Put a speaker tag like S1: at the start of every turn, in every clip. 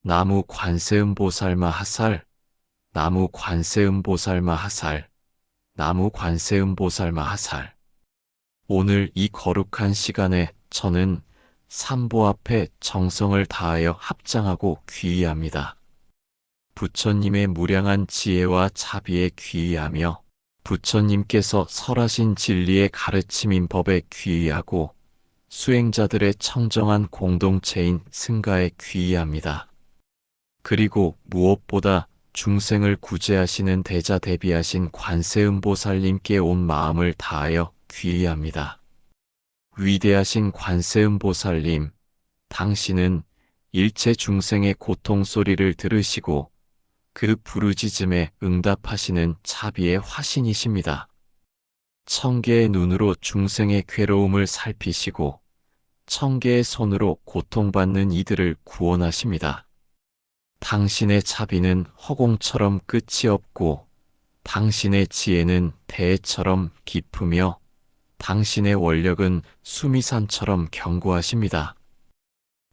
S1: 나무 관세음보살마하살, 나무 관세음보살마하살, 나무 관세음보살마하살. 오늘 이 거룩한 시간에 저는 삼보 앞에 정성을 다하여 합장하고 귀의합니다. 부처님의 무량한 지혜와 자비에 귀의하며 부처님께서 설하신 진리의 가르침인 법에 귀의하고 수행자들의 청정한 공동체인 승가에 귀의합니다. 그리고 무엇보다 중생을 구제하시는 대자 대비하신 관세음보살님께 온 마음을 다하여 귀의합니다. 위대하신 관세음보살님, 당신은 일체 중생의 고통 소리를 들으시고 그 부르짖음에 응답하시는 자비의 화신이십니다. 천개의 눈으로 중생의 괴로움을 살피시고 천개의 손으로 고통받는 이들을 구원하십니다. 당신의 자비는 허공처럼 끝이 없고 당신의 지혜는 대해처럼 깊으며 당신의 원력은 수미산처럼 견고하십니다.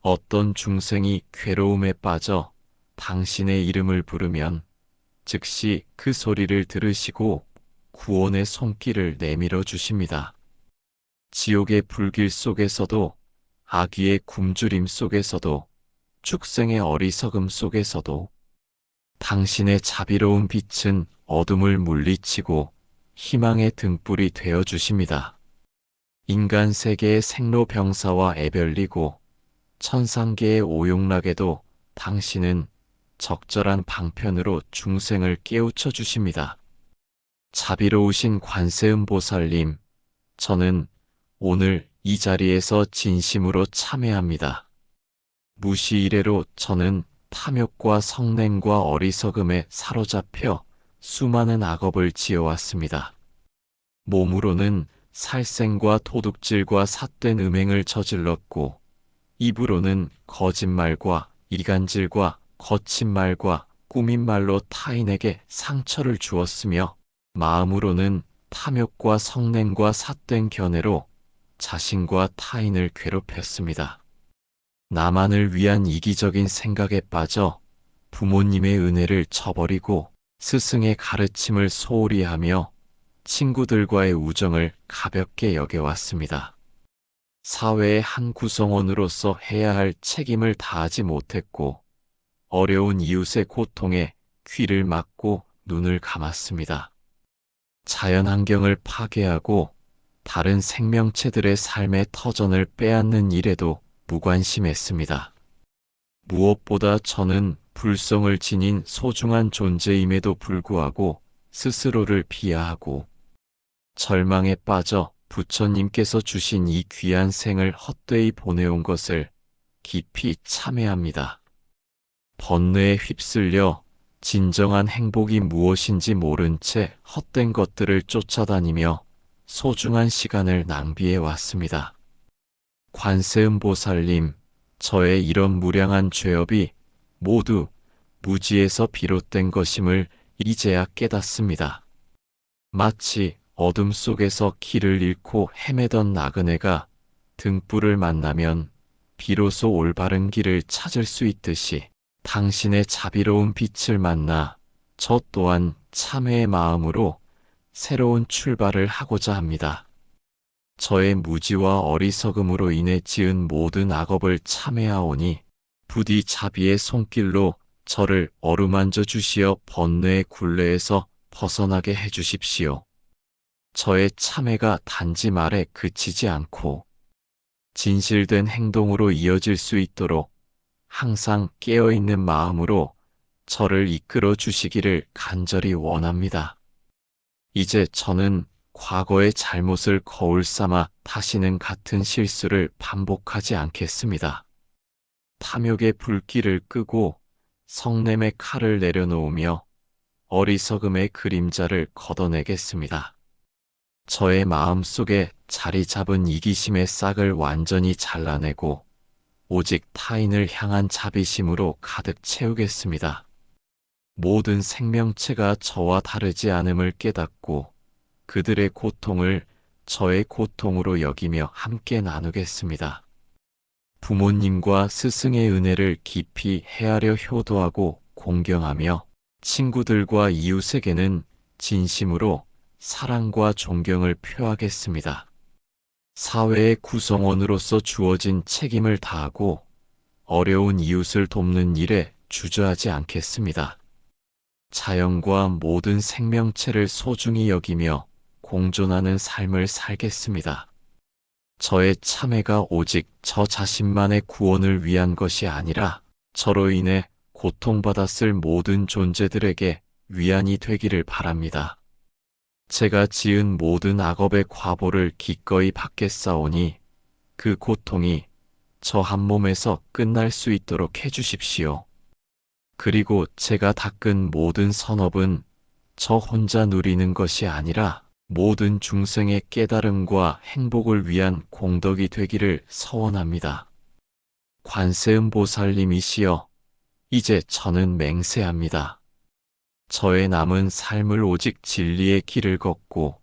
S1: 어떤 중생이 괴로움에 빠져 당신의 이름을 부르면 즉시 그 소리를 들으시고 구원의 손길을 내밀어 주십니다. 지옥의 불길 속에서도 아귀의 굶주림 속에서도 축생의 어리석음 속에서도 당신의 자비로운 빛은 어둠을 물리치고 희망의 등불이 되어 주십니다. 인간 세계의 생로병사와 애별리고 천상계의 오용락에도 당신은 적절한 방편으로 중생을 깨우쳐 주십니다. 자비로우신 관세음보살님, 저는 오늘 이 자리에서 진심으로 참회합니다. 무시 이래로 저는 탐욕과 성냄과 어리석음에 사로잡혀 수많은 악업을 지어왔습니다. 몸으로는 살생과 도둑질과 삿된 음행을 저질렀고 입으로는 거짓말과 이간질과 거친 말과 꾸민 말로 타인에게 상처를 주었으며 마음으로는 탐욕과 성냄과 삿된 견해로 자신과 타인을 괴롭혔습니다. 나만을 위한 이기적인 생각에 빠져 부모님의 은혜를 저버리고 스승의 가르침을 소홀히 하며 친구들과의 우정을 가볍게 여겨왔습니다. 사회의 한 구성원으로서 해야 할 책임을 다하지 못했고 어려운 이웃의 고통에 귀를 막고 눈을 감았습니다. 자연환경을 파괴하고 다른 생명체들의 삶의 터전을 빼앗는 일에도 무관심했습니다. 무엇보다 저는 불성을 지닌 소중한 존재임에도 불구하고 스스로를 비하하고 절망에 빠져 부처님께서 주신 이 귀한 생을 헛되이 보내온 것을 깊이 참회합니다. 번뇌에 휩쓸려 진정한 행복이 무엇인지 모른 채 헛된 것들을 쫓아다니며 소중한 시간을 낭비해 왔습니다. 관세음보살님, 저의 이런 무량한 죄업이 모두 무지에서 비롯된 것임을 이제야 깨닫습니다. 마치 어둠 속에서 길을 잃고 헤매던 나그네가 등불을 만나면 비로소 올바른 길을 찾을 수 있듯이 당신의 자비로운 빛을 만나 저 또한 참회의 마음으로 새로운 출발을 하고자 합니다. 저의 무지와 어리석음으로 인해 지은 모든 악업을 참회하오니 부디 자비의 손길로 저를 어루만져 주시어 번뇌의 굴레에서 벗어나게 해 주십시오. 저의 참회가 단지 말에 그치지 않고 진실된 행동으로 이어질 수 있도록 항상 깨어있는 마음으로 저를 이끌어 주시기를 간절히 원합니다. 이제 저는 과거의 잘못을 거울 삼아 다시는 같은 실수를 반복하지 않겠습니다. 탐욕의 불길을 끄고 성냄의 칼을 내려놓으며 어리석음의 그림자를 걷어내겠습니다. 저의 마음속에 자리 잡은 이기심의 싹을 완전히 잘라내고 오직 타인을 향한 자비심으로 가득 채우겠습니다. 모든 생명체가 저와 다르지 않음을 깨닫고 그들의 고통을 저의 고통으로 여기며 함께 나누겠습니다. 부모님과 스승의 은혜를 깊이 헤아려 효도하고 공경하며 친구들과 이웃에게는 진심으로 사랑과 존경을 표하겠습니다. 사회의 구성원으로서 주어진 책임을 다하고 어려운 이웃을 돕는 일에 주저하지 않겠습니다. 자연과 모든 생명체를 소중히 여기며 공존하는 삶을 살겠습니다. 저의 참회가 오직 저 자신만의 구원을 위한 것이 아니라 저로 인해 고통받았을 모든 존재들에게 위안이 되기를 바랍니다. 제가 지은 모든 악업의 과보를 기꺼이 받겠사오니 그 고통이 저 한 몸에서 끝날 수 있도록 해주십시오. 그리고 제가 닦은 모든 선업은 저 혼자 누리는 것이 아니라 모든 중생의 깨달음과 행복을 위한 공덕이 되기를 서원합니다. 관세음보살님이시여, 이제 저는 맹세합니다. 저의 남은 삶을 오직 진리의 길을 걷고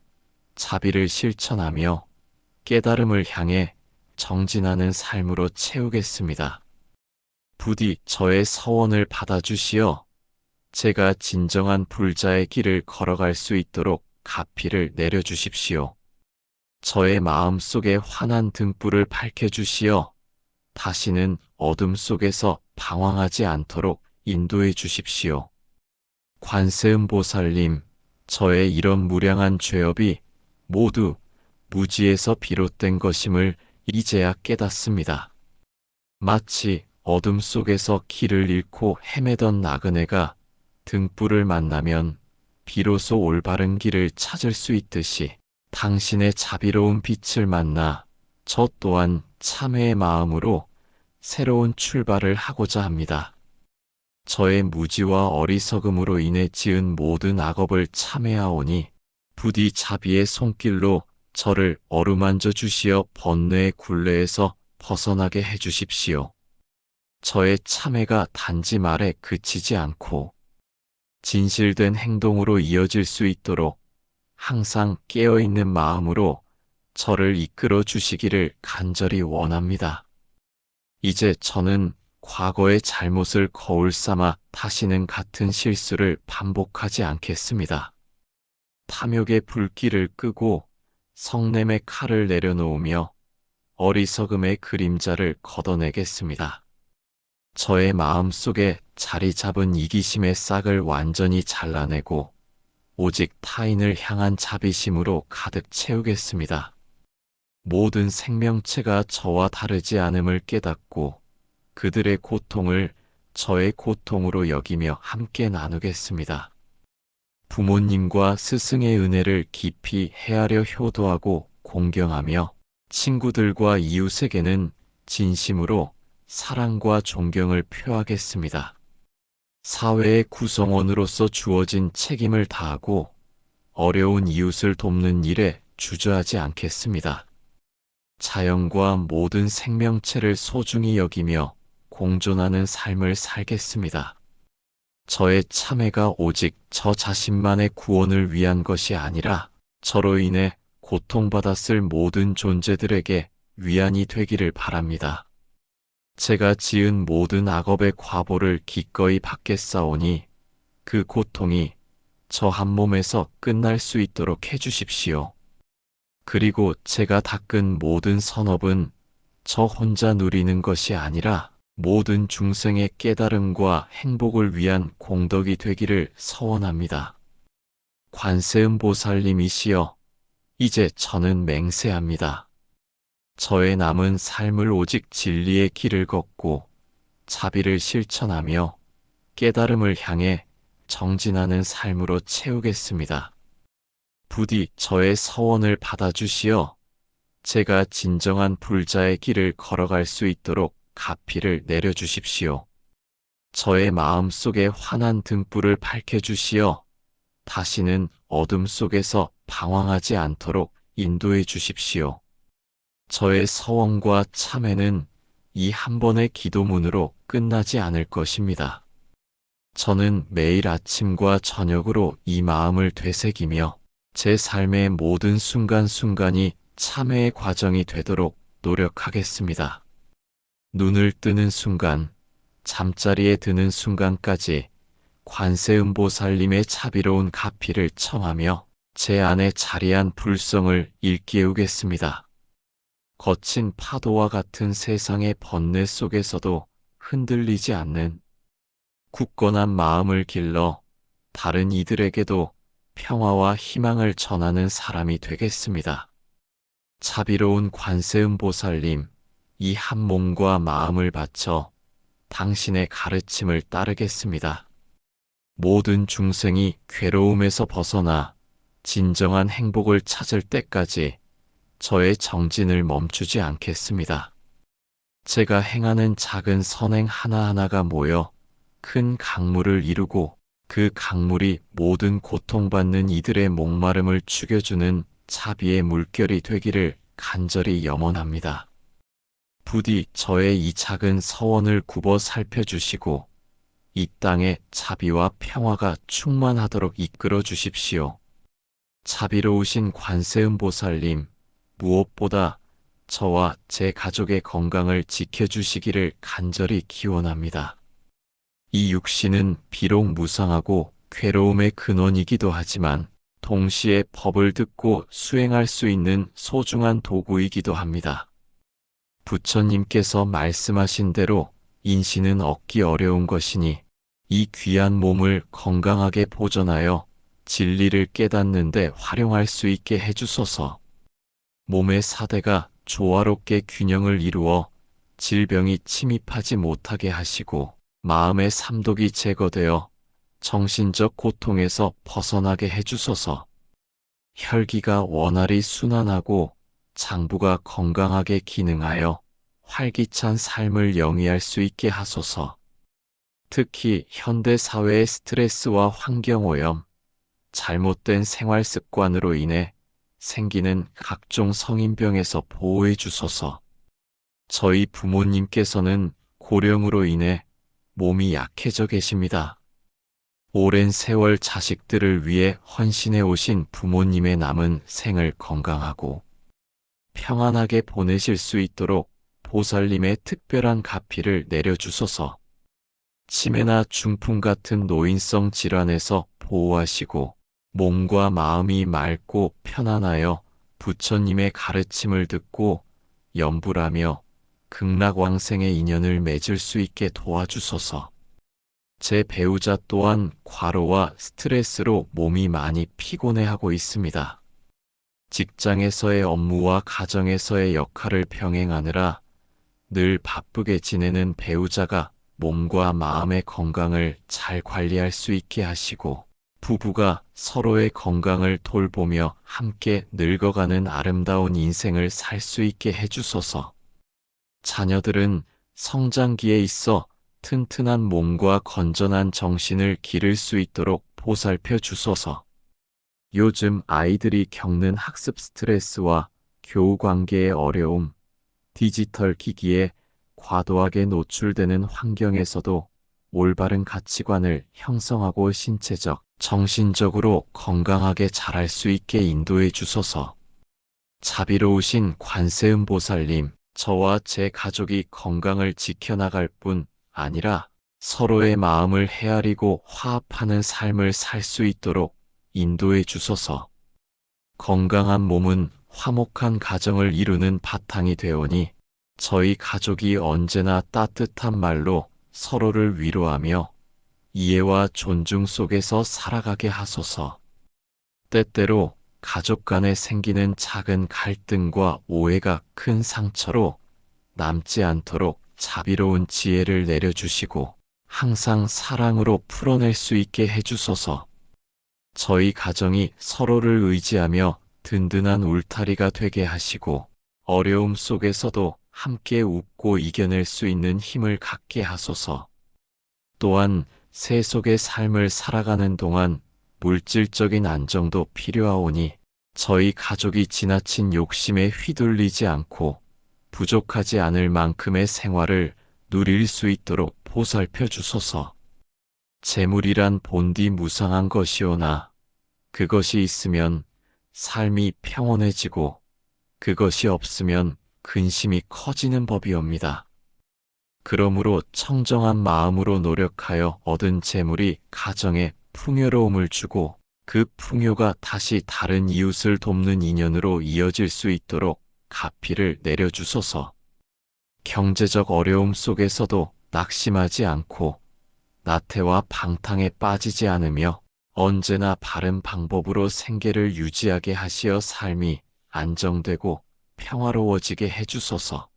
S1: 자비를 실천하며 깨달음을 향해 정진하는 삶으로 채우겠습니다. 부디 저의 서원을 받아주시어 제가 진정한 불자의 길을 걸어갈 수 있도록 가피를 내려주십시오. 저의 마음속에 환한 등불을 밝혀주시어 다시는 어둠 속에서 방황하지 않도록 인도해 주십시오. 관세음보살님, 저의 이런 무량한 죄업이 모두 무지에서 비롯된 것임을 이제야 깨닫습니다. 마치 어둠 속에서 길을 잃고 헤매던 나그네가 등불을 만나면 비로소 올바른 길을 찾을 수 있듯이 당신의 자비로운 빛을 만나 저 또한 참회의 마음으로 새로운 출발을 하고자 합니다. 저의 무지와 어리석음으로 인해 지은 모든 악업을 참회하오니 부디 자비의 손길로 저를 어루만져 주시어 번뇌의 굴레에서 벗어나게 해주십시오. 저의 참회가 단지 말에 그치지 않고 진실된 행동으로 이어질 수 있도록 항상 깨어있는 마음으로 저를 이끌어 주시기를 간절히 원합니다. 이제 저는 과거의 잘못을 거울 삼아 다시는 같은 실수를 반복하지 않겠습니다. 탐욕의 불길을 끄고 성냄의 칼을 내려놓으며 어리석음의 그림자를 걷어내겠습니다. 저의 마음속에 자리 잡은 이기심의 싹을 완전히 잘라내고 오직 타인을 향한 자비심으로 가득 채우겠습니다. 모든 생명체가 저와 다르지 않음을 깨닫고 그들의 고통을 저의 고통으로 여기며 함께 나누겠습니다. 부모님과 스승의 은혜를 깊이 헤아려 효도하고 공경하며 친구들과 이웃에게는 진심으로 사랑과 존경을 표하겠습니다. 사회의 구성원으로서 주어진 책임을 다하고 어려운 이웃을 돕는 일에 주저하지 않겠습니다. 자연과 모든 생명체를 소중히 여기며 공존하는 삶을 살겠습니다. 저의 참회가 오직 저 자신만의 구원을 위한 것이 아니라 저로 인해 고통받았을 모든 존재들에게 위안이 되기를 바랍니다. 제가 지은 모든 악업의 과보를 기꺼이 받겠사오니 그 고통이 저 한 몸에서 끝날 수 있도록 해주십시오. 그리고 제가 닦은 모든 선업은 저 혼자 누리는 것이 아니라 모든 중생의 깨달음과 행복을 위한 공덕이 되기를 서원합니다. 관세음보살님이시여, 이제 저는 맹세합니다. 저의 남은 삶을 오직 진리의 길을 걷고 자비를 실천하며 깨달음을 향해 정진하는 삶으로 채우겠습니다. 부디 저의 서원을 받아주시어 제가 진정한 불자의 길을 걸어갈 수 있도록 가피를 내려주십시오. 저의 마음속에 환한 등불을 밝혀주시어 다시는 어둠 속에서 방황하지 않도록 인도해 주십시오. 저의 서원과 참회는 이 한 번의 기도문으로 끝나지 않을 것입니다. 저는 매일 아침과 저녁으로 이 마음을 되새기며 제 삶의 모든 순간순간이 참회의 과정이 되도록 노력하겠습니다. 눈을 뜨는 순간, 잠자리에 드는 순간까지 관세음보살님의 자비로운 가피를 청하며 제 안에 자리한 불성을 일깨우겠습니다. 거친 파도와 같은 세상의 번뇌 속에서도 흔들리지 않는 굳건한 마음을 길러 다른 이들에게도 평화와 희망을 전하는 사람이 되겠습니다. 자비로운 관세음보살님, 이 한 몸과 마음을 바쳐 당신의 가르침을 따르겠습니다. 모든 중생이 괴로움에서 벗어나 진정한 행복을 찾을 때까지 저의 정진을 멈추지 않겠습니다. 제가 행하는 작은 선행 하나하나가 모여 큰 강물을 이루고 그 강물이 모든 고통받는 이들의 목마름을 죽여주는 자비의 물결이 되기를 간절히 염원합니다. 부디 저의 이 작은 서원을 굽어 살펴주시고 이 땅에 자비와 평화가 충만하도록 이끌어 주십시오. 자비로우신 관세음보살님, 무엇보다 저와 제 가족의 건강을 지켜주시기를 간절히 기원합니다. 이 육신은 비록 무상하고 괴로움의 근원이기도 하지만 동시에 법을 듣고 수행할 수 있는 소중한 도구이기도 합니다. 부처님께서 말씀하신 대로 인신은 얻기 어려운 것이니 이 귀한 몸을 건강하게 보존하여 진리를 깨닫는 데 활용할 수 있게 해주소서. 몸의 사대가 조화롭게 균형을 이루어 질병이 침입하지 못하게 하시고 마음의 삼독이 제거되어 정신적 고통에서 벗어나게 해주소서. 혈기가 원활히 순환하고 장부가 건강하게 기능하여 활기찬 삶을 영위할 수 있게 하소서. 특히 현대 사회의 스트레스와 환경오염, 잘못된 생활 습관으로 인해 생기는 각종 성인병에서 보호해 주소서. 저희 부모님께서는 고령으로 인해 몸이 약해져 계십니다. 오랜 세월 자식들을 위해 헌신해 오신 부모님의 남은 생을 건강하고 평안하게 보내실 수 있도록 보살님의 특별한 가피를 내려주소서. 치매나 중풍 같은 노인성 질환에서 보호하시고 몸과 마음이 맑고 편안하여 부처님의 가르침을 듣고 염불하며 극락왕생의 인연을 맺을 수 있게 도와주소서. 제 배우자 또한 과로와 스트레스로 몸이 많이 피곤해하고 있습니다. 직장에서의 업무와 가정에서의 역할을 병행하느라 늘 바쁘게 지내는 배우자가 몸과 마음의 건강을 잘 관리할 수 있게 하시고 부부가 서로의 건강을 돌보며 함께 늙어가는 아름다운 인생을 살 수 있게 해주소서. 자녀들은 성장기에 있어 튼튼한 몸과 건전한 정신을 기를 수 있도록 보살펴 주소서. 요즘 아이들이 겪는 학습 스트레스와 교우 관계의 어려움, 디지털 기기에 과도하게 노출되는 환경에서도 올바른 가치관을 형성하고 신체적, 정신적으로 건강하게 자랄 수 있게 인도해 주소서. 자비로우신 관세음보살님, 저와 제 가족이 건강을 지켜나갈 뿐 아니라 서로의 마음을 헤아리고 화합하는 삶을 살 수 있도록 인도해 주소서. 건강한 몸은 화목한 가정을 이루는 바탕이 되오니 저희 가족이 언제나 따뜻한 말로 서로를 위로하며 이해와 존중 속에서 살아가게 하소서. 때때로 가족 간에 생기는 작은 갈등과 오해가 큰 상처로 남지 않도록 자비로운 지혜를 내려주시고 항상 사랑으로 풀어낼 수 있게 해주소서. 저희 가정이 서로를 의지하며 든든한 울타리가 되게 하시고 어려움 속에서도 함께 웃고 이겨낼 수 있는 힘을 갖게 하소서. 또한 세속의 삶을 살아가는 동안 물질적인 안정도 필요하오니 저희 가족이 지나친 욕심에 휘둘리지 않고 부족하지 않을 만큼의 생활을 누릴 수 있도록 보살펴 주소서. 재물이란 본디 무상한 것이오나 그것이 있으면 삶이 평온해지고 그것이 없으면 근심이 커지는 법이옵니다. 그러므로 청정한 마음으로 노력하여 얻은 재물이 가정에 풍요로움을 주고 그 풍요가 다시 다른 이웃을 돕는 인연으로 이어질 수 있도록 가피를 내려주소서. 경제적 어려움 속에서도 낙심하지 않고 나태와 방탕에 빠지지 않으며 언제나 바른 방법으로 생계를 유지하게 하시어 삶이 안정되고 평화로워지게 해주소서.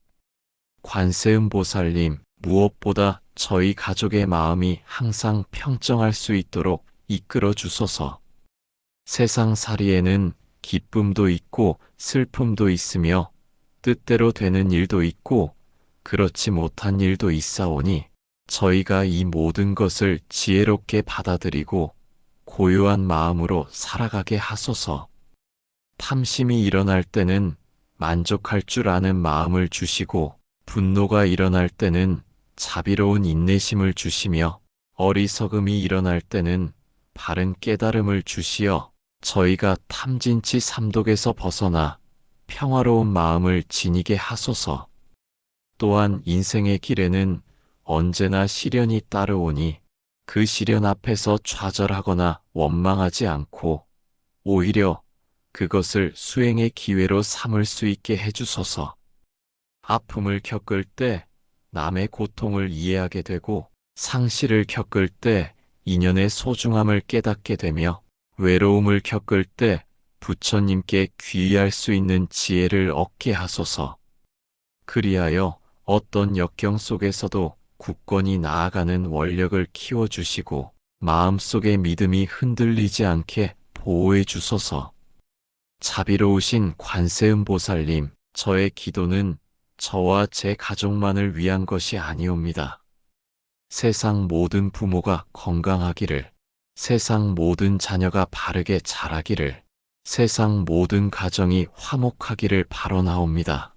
S1: 관세음보살님, 무엇보다 저희 가족의 마음이 항상 평정할 수 있도록 이끌어 주소서. 세상살이에는 기쁨도 있고 슬픔도 있으며 뜻대로 되는 일도 있고 그렇지 못한 일도 있사오니 저희가 이 모든 것을 지혜롭게 받아들이고 고요한 마음으로 살아가게 하소서. 탐심이 일어날 때는 만족할 줄 아는 마음을 주시고 분노가 일어날 때는 자비로운 인내심을 주시며 어리석음이 일어날 때는 바른 깨달음을 주시어 저희가 탐진치 삼독에서 벗어나 평화로운 마음을 지니게 하소서. 또한 인생의 길에는 언제나 시련이 따르오니 그 시련 앞에서 좌절하거나 원망하지 않고 오히려 그것을 수행의 기회로 삼을 수 있게 해주소서. 아픔을 겪을 때 남의 고통을 이해하게 되고 상실을 겪을 때 인연의 소중함을 깨닫게 되며 외로움을 겪을 때 부처님께 귀의할 수 있는 지혜를 얻게 하소서. 그리하여 어떤 역경 속에서도 굳건히 나아가는 원력을 키워주시고 마음속의 믿음이 흔들리지 않게 보호해 주소서. 자비로우신 관세음보살님, 저의 기도는 저와 제 가족만을 위한 것이 아니옵니다. 세상 모든 부모가 건강하기를, 세상 모든 자녀가 바르게 자라기를, 세상 모든 가정이 화목하기를 바라나옵니다.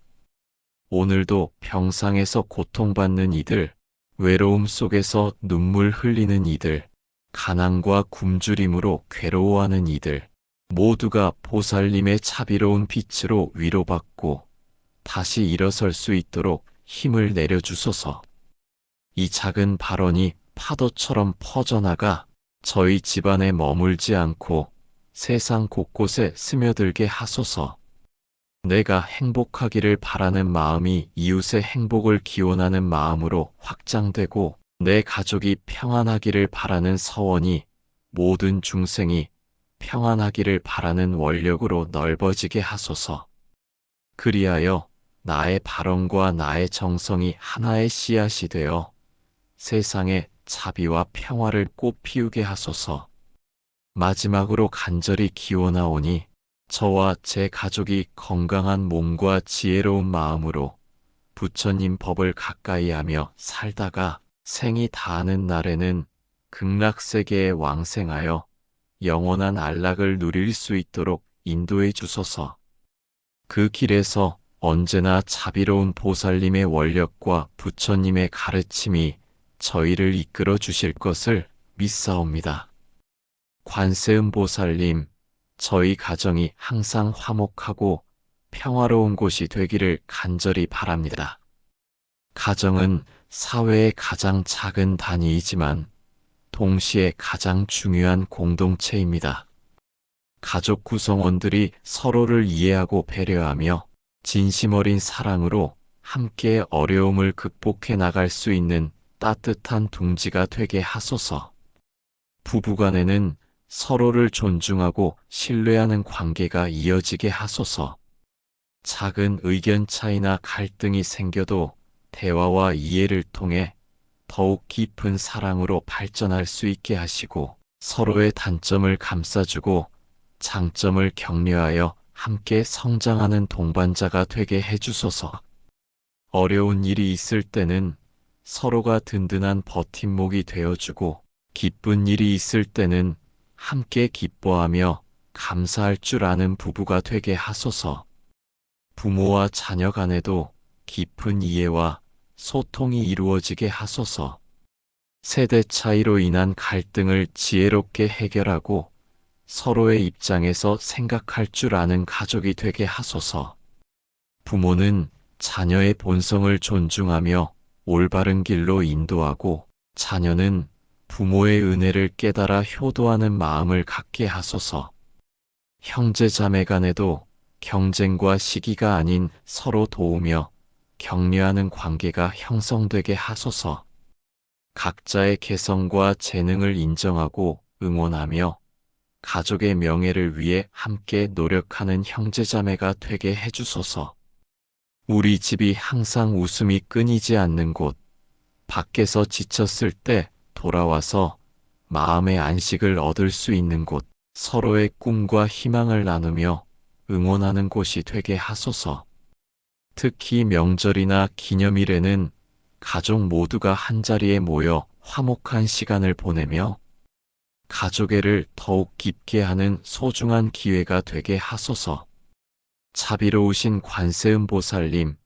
S1: 오늘도 병상에서 고통받는 이들, 외로움 속에서 눈물 흘리는 이들, 가난과 굶주림으로 괴로워하는 이들, 모두가 보살님의 자비로운 빛으로 위로받고 다시 일어설 수 있도록 힘을 내려주소서. 이 작은 발언이 파도처럼 퍼져나가 저희 집안에 머물지 않고 세상 곳곳에 스며들게 하소서. 내가 행복하기를 바라는 마음이 이웃의 행복을 기원하는 마음으로 확장되고 내 가족이 평안하기를 바라는 서원이 모든 중생이 평안하기를 바라는 원력으로 넓어지게 하소서. 그리하여 나의 발언과 나의 정성이 하나의 씨앗이 되어 세상에 자비와 평화를 꽃피우게 하소서. 마지막으로 간절히 기원하오니 저와 제 가족이 건강한 몸과 지혜로운 마음으로 부처님 법을 가까이 하며 살다가 생이 다하는 날에는 극락세계에 왕생하여 영원한 안락을 누릴 수 있도록 인도해 주소서. 그 길에서 언제나 자비로운 보살님의 원력과 부처님의 가르침이 저희를 이끌어 주실 것을 믿사옵니다. 관세음보살님, 저희 가정이 항상 화목하고 평화로운 곳이 되기를 간절히 바랍니다. 가정은 사회의 가장 작은 단위이지만 동시에 가장 중요한 공동체입니다. 가족 구성원들이 서로를 이해하고 배려하며 진심 어린 사랑으로 함께 어려움을 극복해 나갈 수 있는 따뜻한 둥지가 되게 하소서. 부부간에는 서로를 존중하고 신뢰하는 관계가 이어지게 하소서. 작은 의견 차이나 갈등이 생겨도 대화와 이해를 통해 더욱 깊은 사랑으로 발전할 수 있게 하시고 서로의 단점을 감싸주고 장점을 격려하여 함께 성장하는 동반자가 되게 해주소서. 어려운 일이 있을 때는 서로가 든든한 버팀목이 되어주고 기쁜 일이 있을 때는 함께 기뻐하며 감사할 줄 아는 부부가 되게 하소서. 부모와 자녀 간에도 깊은 이해와 소통이 이루어지게 하소서. 세대 차이로 인한 갈등을 지혜롭게 해결하고 서로의 입장에서 생각할 줄 아는 가족이 되게 하소서. 부모는 자녀의 본성을 존중하며 올바른 길로 인도하고 자녀는 부모의 은혜를 깨달아 효도하는 마음을 갖게 하소서. 형제 자매 간에도 경쟁과 시기가 아닌 서로 도우며 격려하는 관계가 형성되게 하소서. 각자의 개성과 재능을 인정하고 응원하며 가족의 명예를 위해 함께 노력하는 형제자매가 되게 해주소서. 우리 집이 항상 웃음이 끊이지 않는 곳, 밖에서 지쳤을 때 돌아와서 마음의 안식을 얻을 수 있는 곳, 서로의 꿈과 희망을 나누며 응원하는 곳이 되게 하소서. 특히 명절이나 기념일에는 가족 모두가 한자리에 모여 화목한 시간을 보내며 가족애를 더욱 깊게 하는 소중한 기회가 되게 하소서. 자비로우신 관세음보살님,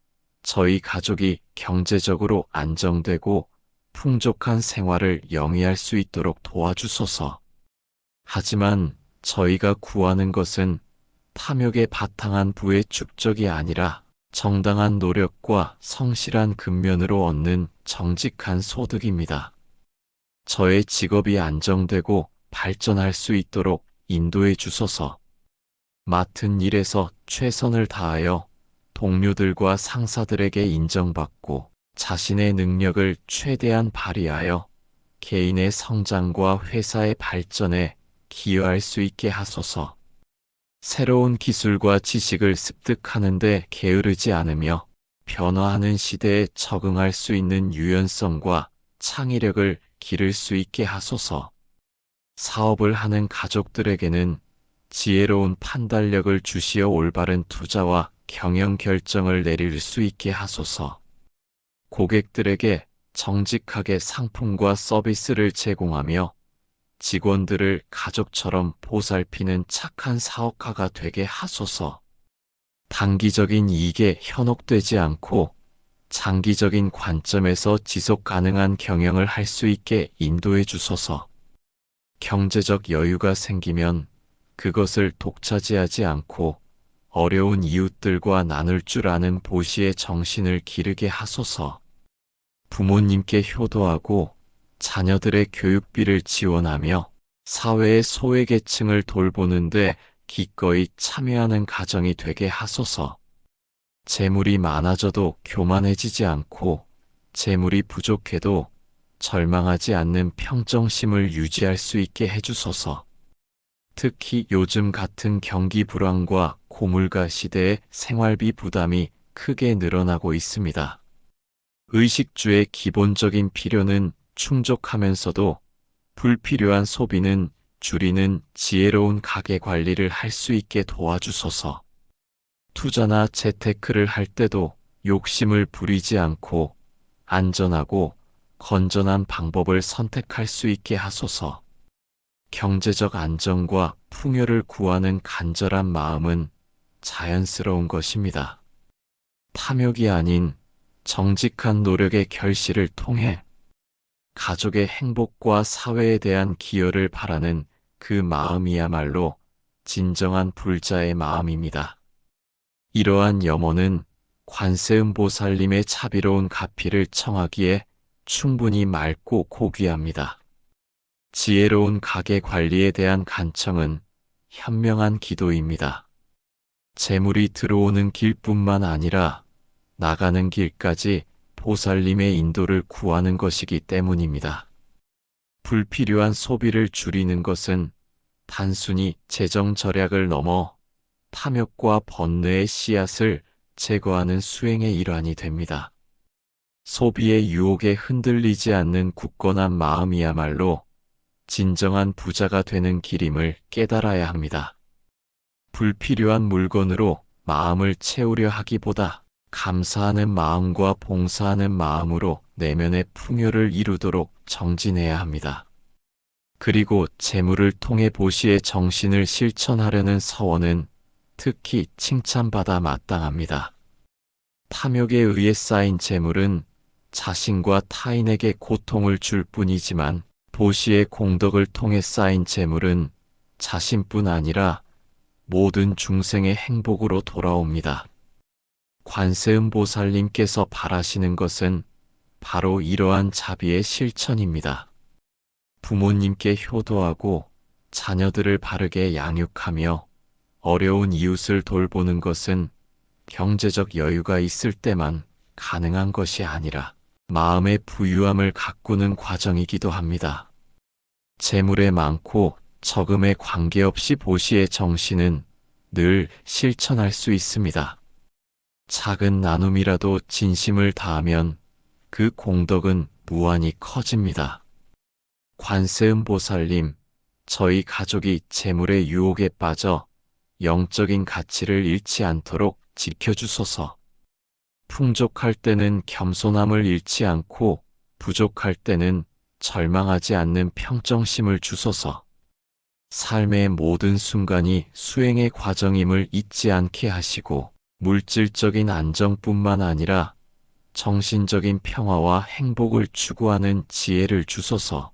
S1: 저희 가족이 경제적으로 안정되고 풍족한 생활을 영위할 수 있도록 도와주소서. 하지만 저희가 구하는 것은 탐욕에 바탕한 부의 축적이 아니라 정당한 노력과 성실한 근면으로 얻는 정직한 소득입니다. 저의 직업이 안정되고 발전할 수 있도록 인도해 주소서. 맡은 일에서 최선을 다하여 동료들과 상사들에게 인정받고 자신의 능력을 최대한 발휘하여 개인의 성장과 회사의 발전에 기여할 수 있게 하소서. 새로운 기술과 지식을 습득하는 데 게으르지 않으며 변화하는 시대에 적응할 수 있는 유연성과 창의력을 기를 수 있게 하소서. 사업을 하는 가족들에게는 지혜로운 판단력을 주시어 올바른 투자와 경영 결정을 내릴 수 있게 하소서. 고객들에게 정직하게 상품과 서비스를 제공하며 직원들을 가족처럼 보살피는 착한 사업가가 되게 하소서. 단기적인 이익에 현혹되지 않고 장기적인 관점에서 지속 가능한 경영을 할 수 있게 인도해 주소서. 경제적 여유가 생기면 그것을 독차지하지 않고 어려운 이웃들과 나눌 줄 아는 보시의 정신을 기르게 하소서. 부모님께 효도하고 자녀들의 교육비를 지원하며 사회의 소외계층을 돌보는데 기꺼이 참여하는 가정이 되게 하소서. 재물이 많아져도 교만해지지 않고 재물이 부족해도 절망하지 않는 평정심을 유지할 수 있게 해주소서. 특히 요즘 같은 경기 불황과 고물가 시대에 생활비 부담이 크게 늘어나고 있습니다. 의식주의 기본적인 필요는 충족하면서도 불필요한 소비는 줄이는 지혜로운 가계 관리를 할 수 있게 도와주소서. 투자나 재테크를 할 때도 욕심을 부리지 않고 안전하고 건전한 방법을 선택할 수 있게 하소서. 경제적 안정과 풍요를 구하는 간절한 마음은 자연스러운 것입니다. 탐욕이 아닌 정직한 노력의 결실을 통해 가족의 행복과 사회에 대한 기여를 바라는 그 마음이야말로 진정한 불자의 마음입니다. 이러한 염원은 관세음보살님의 자비로운 가피를 청하기에 충분히 맑고 고귀합니다. 지혜로운 가계 관리에 대한 간청은 현명한 기도입니다. 재물이 들어오는 길뿐만 아니라 나가는 길까지 보살님의 인도를 구하는 것이기 때문입니다. 불필요한 소비를 줄이는 것은 단순히 재정 절약을 넘어 탐욕과 번뇌의 씨앗을 제거하는 수행의 일환이 됩니다. 소비의 유혹에 흔들리지 않는 굳건한 마음이야말로 진정한 부자가 되는 길임을 깨달아야 합니다. 불필요한 물건으로 마음을 채우려 하기보다 감사하는 마음과 봉사하는 마음으로 내면의 풍요를 이루도록 정진해야 합니다. 그리고 재물을 통해 보시의 정신을 실천하려는 서원은 특히 칭찬받아 마땅합니다. 탐욕에 의해 쌓인 재물은 자신과 타인에게 고통을 줄 뿐이지만 보시의 공덕을 통해 쌓인 재물은 자신뿐 아니라 모든 중생의 행복으로 돌아옵니다. 관세음보살님께서 바라시는 것은 바로 이러한 자비의 실천입니다. 부모님께 효도하고 자녀들을 바르게 양육하며 어려운 이웃을 돌보는 것은 경제적 여유가 있을 때만 가능한 것이 아니라 마음의 부유함을 가꾸는 과정이기도 합니다. 재물에 많고 적음에 관계없이 보시의 정신은 늘 실천할 수 있습니다. 작은 나눔이라도 진심을 다하면 그 공덕은 무한히 커집니다. 관세음보살님, 저희 가족이 재물의 유혹에 빠져 영적인 가치를 잃지 않도록 지켜주소서. 풍족할 때는 겸손함을 잃지 않고 부족할 때는 절망하지 않는 평정심을 주소서. 삶의 모든 순간이 수행의 과정임을 잊지 않게 하시고 물질적인 안정뿐만 아니라 정신적인 평화와 행복을 추구하는 지혜를 주소서.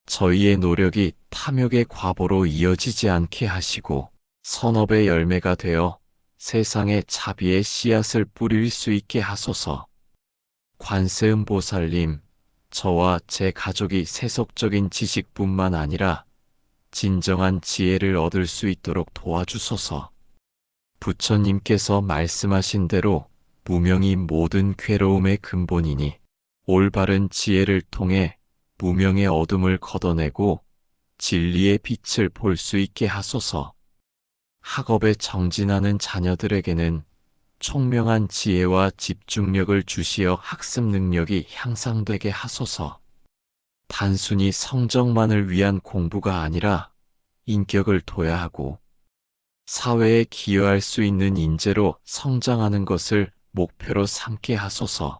S1: 저희의 노력이 탐욕의 과보로 이어지지 않게 하시고 선업의 열매가 되어 세상에 자비의 씨앗을 뿌릴 수 있게 하소서. 관세음보살님, 저와 제 가족이 세속적인 지식뿐만 아니라 진정한 지혜를 얻을 수 있도록 도와주소서. 부처님께서 말씀하신 대로 무명이 모든 괴로움의 근본이니 올바른 지혜를 통해 무명의 어둠을 걷어내고 진리의 빛을 볼 수 있게 하소서. 학업에 정진하는 자녀들에게는 총명한 지혜와 집중력을 주시어 학습 능력이 향상되게 하소서. 단순히 성적만을 위한 공부가 아니라 인격을 둬야 하고 사회에 기여할 수 있는 인재로 성장하는 것을 목표로 삼게 하소서.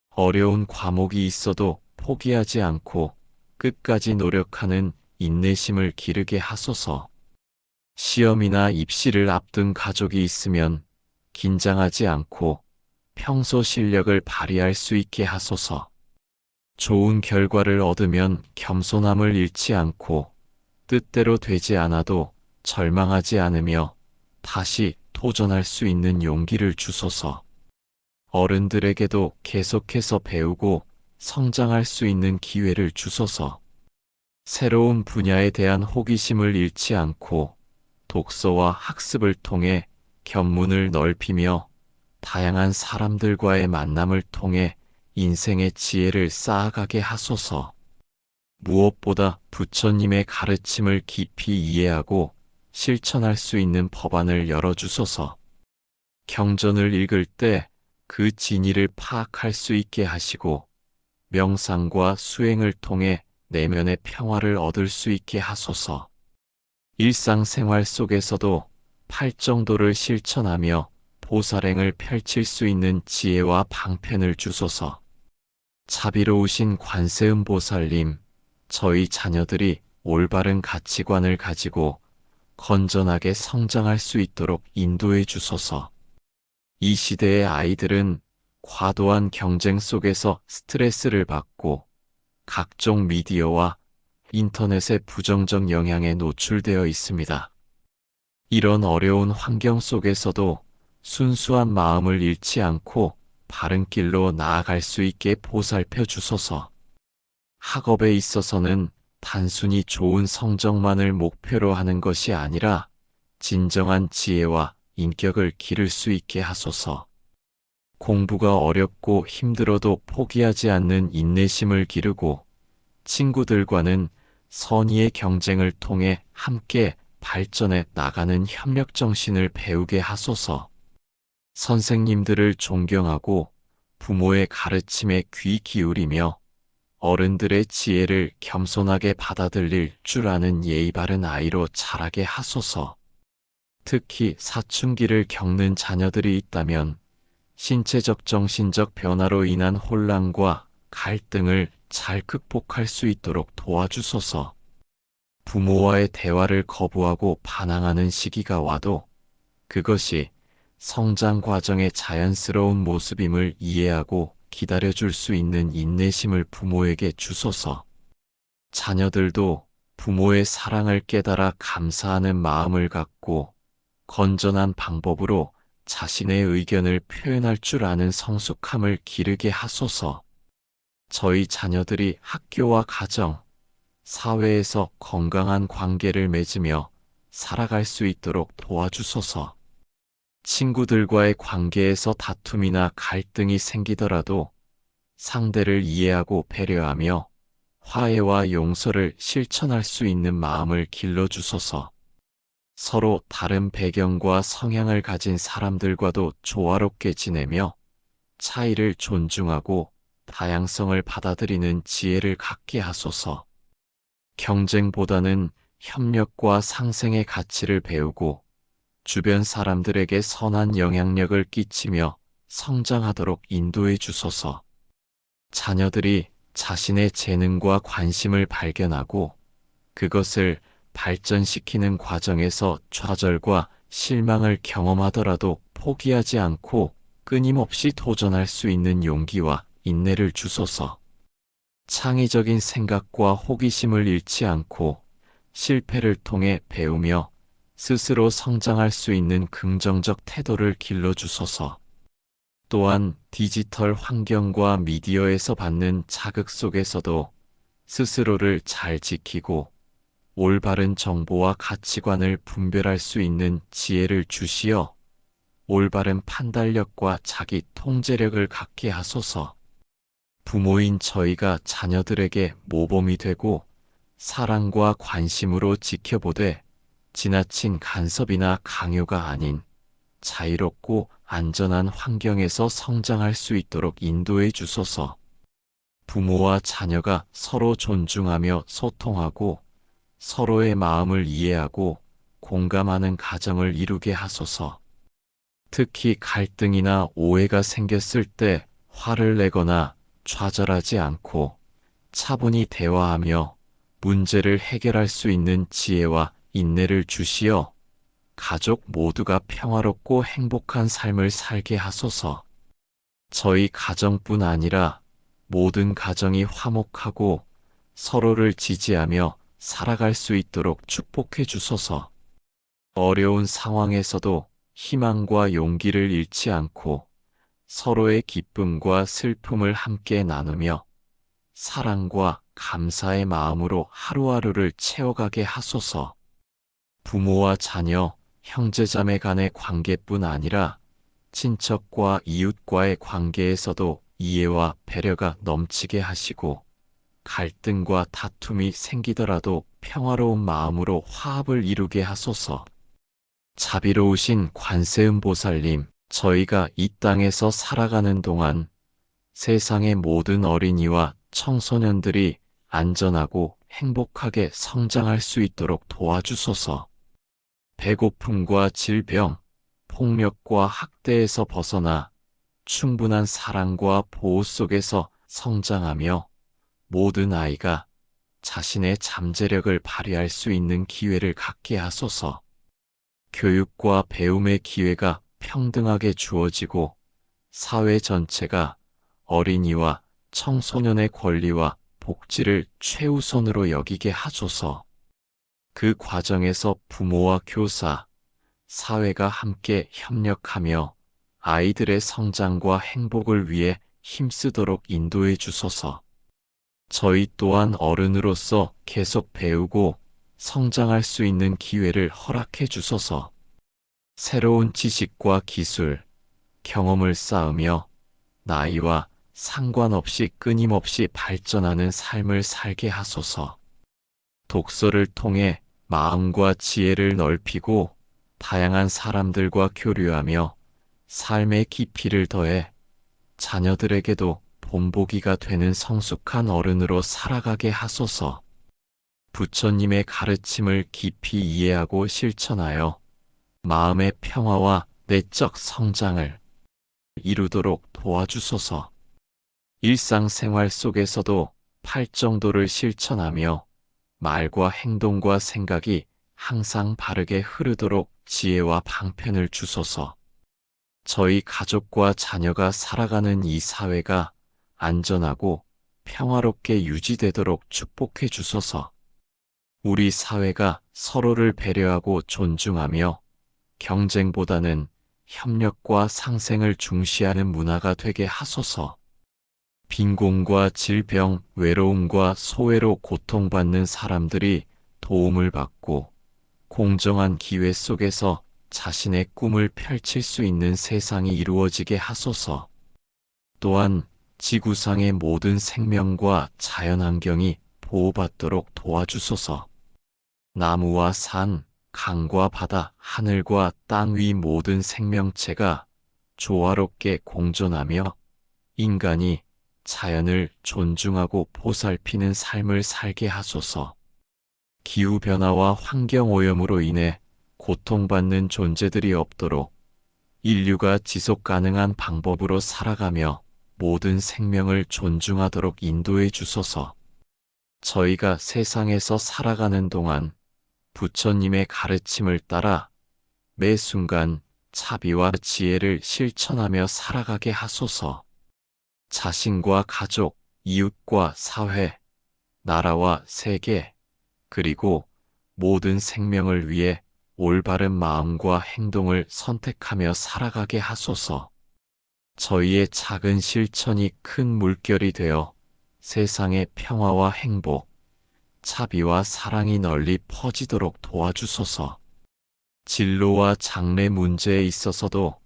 S1: 어려운 과목이 있어도 포기하지 않고 끝까지 노력하는 인내심을 기르게 하소서. 시험이나 입시를 앞둔 가족이 있으면 긴장하지 않고 평소 실력을 발휘할 수 있게 하소서. 좋은 결과를 얻으면 겸손함을 잃지 않고 뜻대로 되지 않아도 절망하지 않으며 다시 도전할 수 있는 용기를 주소서. 어른들에게도 계속해서 배우고 성장할 수 있는 기회를 주소서. 새로운 분야에 대한 호기심을 잃지 않고 독서와 학습을 통해 견문을 넓히며 다양한 사람들과의 만남을 통해 인생의 지혜를 쌓아가게 하소서. 무엇보다 부처님의 가르침을 깊이 이해하고 실천할 수 있는 법안을 열어주소서. 경전을 읽을 때 그 진의를 파악할 수 있게 하시고 명상과 수행을 통해 내면의 평화를 얻을 수 있게 하소서. 일상생활 속에서도 팔정도를 실천하며 보살행을 펼칠 수 있는 지혜와 방편을 주소서. 자비로우신 관세음보살님, 저희 자녀들이 올바른 가치관을 가지고 건전하게 성장할 수 있도록 인도해 주소서. 이 시대의 아이들은 과도한 경쟁 속에서 스트레스를 받고 각종 미디어와 인터넷의 부정적 영향에 노출되어 있습니다. 이런 어려운 환경 속에서도 순수한 마음을 잃지 않고 바른 길로 나아갈 수 있게 보살펴 주소서. 학업에 있어서는 단순히 좋은 성적만을 목표로 하는 것이 아니라 진정한 지혜와 인격을 기를 수 있게 하소서. 공부가 어렵고 힘들어도 포기하지 않는 인내심을 기르고 친구들과는 선의의 경쟁을 통해 함께 발전해 나가는 협력정신을 배우게 하소서. 선생님들을 존경하고 부모의 가르침에 귀 기울이며 어른들의 지혜를 겸손하게 받아들일 줄 아는 예의 바른 아이로 자라게 하소서. 특히 사춘기를 겪는 자녀들이 있다면 신체적 정신적 변화로 인한 혼란과 갈등을 잘 극복할 수 있도록 도와주소서. 부모와의 대화를 거부하고 반항하는 시기가 와도 그것이 성장 과정의 자연스러운 모습임을 이해하고 기다려줄 수 있는 인내심을 부모에게 주소서. 자녀들도 부모의 사랑을 깨달아 감사하는 마음을 갖고 건전한 방법으로 자신의 의견을 표현할 줄 아는 성숙함을 기르게 하소서. 저희 자녀들이 학교와 가정, 사회에서 건강한 관계를 맺으며 살아갈 수 있도록 도와주소서. 친구들과의 관계에서 다툼이나 갈등이 생기더라도 상대를 이해하고 배려하며 화해와 용서를 실천할 수 있는 마음을 길러주소서. 서로 다른 배경과 성향을 가진 사람들과도 조화롭게 지내며 차이를 존중하고 다양성을 받아들이는 지혜를 갖게 하소서. 경쟁보다는 협력과 상생의 가치를 배우고 주변 사람들에게 선한 영향력을 끼치며 성장하도록 인도해 주소서. 자녀들이 자신의 재능과 관심을 발견하고 그것을 발전시키는 과정에서 좌절과 실망을 경험하더라도 포기하지 않고 끊임없이 도전할 수 있는 용기와 인내를 주소서. 창의적인 생각과 호기심을 잃지 않고 실패를 통해 배우며 스스로 성장할 수 있는 긍정적 태도를 길러주소서. 또한 디지털 환경과 미디어에서 받는 자극 속에서도 스스로를 잘 지키고 올바른 정보와 가치관을 분별할 수 있는 지혜를 주시어 올바른 판단력과 자기 통제력을 갖게 하소서. 부모인 저희가 자녀들에게 모범이 되고 사랑과 관심으로 지켜보되 지나친 간섭이나 강요가 아닌 자유롭고 안전한 환경에서 성장할 수 있도록 인도해 주소서. 부모와 자녀가 서로 존중하며 소통하고 서로의 마음을 이해하고 공감하는 가정을 이루게 하소서. 특히 갈등이나 오해가 생겼을 때 화를 내거나 좌절하지 않고 차분히 대화하며 문제를 해결할 수 있는 지혜와 인내를 주시어 가족 모두가 평화롭고 행복한 삶을 살게 하소서. 저희 가정뿐 아니라 모든 가정이 화목하고 서로를 지지하며 살아갈 수 있도록 축복해 주소서. 어려운 상황에서도 희망과 용기를 잃지 않고 서로의 기쁨과 슬픔을 함께 나누며 사랑과 감사의 마음으로 하루하루를 채워가게 하소서. 부모와 자녀, 형제자매 간의 관계뿐 아니라 친척과 이웃과의 관계에서도 이해와 배려가 넘치게 하시고 갈등과 다툼이 생기더라도 평화로운 마음으로 화합을 이루게 하소서. 자비로우신 관세음보살님, 저희가 이 땅에서 살아가는 동안 세상의 모든 어린이와 청소년들이 안전하고 행복하게 성장할 수 있도록 도와주소서. 배고픔과 질병, 폭력과 학대에서 벗어나 충분한 사랑과 보호 속에서 성장하며 모든 아이가 자신의 잠재력을 발휘할 수 있는 기회를 갖게 하소서. 교육과 배움의 기회가 평등하게 주어지고 사회 전체가 어린이와 청소년의 권리와 복지를 최우선으로 여기게 하소서. 그 과정에서 부모와 교사, 사회가 함께 협력하며 아이들의 성장과 행복을 위해 힘쓰도록 인도해 주소서. 저희 또한 어른으로서 계속 배우고 성장할 수 있는 기회를 허락해 주소서. 새로운 지식과 기술, 경험을 쌓으며 나이와 상관없이 끊임없이 발전하는 삶을 살게 하소서. 독서를 통해 마음과 지혜를 넓히고 다양한 사람들과 교류하며 삶의 깊이를 더해 자녀들에게도 본보기가 되는 성숙한 어른으로 살아가게 하소서. 부처님의 가르침을 깊이 이해하고 실천하여 마음의 평화와 내적 성장을 이루도록 도와주소서. 일상생활 속에서도 팔정도를 실천하며 말과 행동과 생각이 항상 바르게 흐르도록 지혜와 방편을 주소서. 저희 가족과 자녀가 살아가는 이 사회가 안전하고 평화롭게 유지되도록 축복해 주소서. 우리 사회가 서로를 배려하고 존중하며 경쟁보다는 협력과 상생을 중시하는 문화가 되게 하소서. 빈곤과 질병, 외로움과 소외로 고통받는 사람들이 도움을 받고 공정한 기회 속에서 자신의 꿈을 펼칠 수 있는 세상이 이루어지게 하소서. 또한 지구상의 모든 생명과 자연환경이 보호받도록 도와주소서. 나무와 산, 강과 바다, 하늘과 땅 위 모든 생명체가 조화롭게 공존하며 인간이 자연을 존중하고 보살피는 삶을 살게 하소서. 기후변화와 환경오염으로 인해 고통받는 존재들이 없도록 인류가 지속 가능한 방법으로 살아가며 모든 생명을 존중하도록 인도해 주소서. 저희가 세상에서 살아가는 동안 부처님의 가르침을 따라 매 순간 차비와 지혜를 실천하며 살아가게 하소서. 자신과 가족, 이웃과 사회, 나라와 세계, 그리고 모든 생명을 위해 올바른 마음과 행동을 선택하며 살아가게 하소서. 저희의 작은 실천이 큰 물결이 되어 세상의 평화와 행복, 차비와 사랑이 널리 퍼지도록 도와주소서. 진로와 장래 문제에 있어서도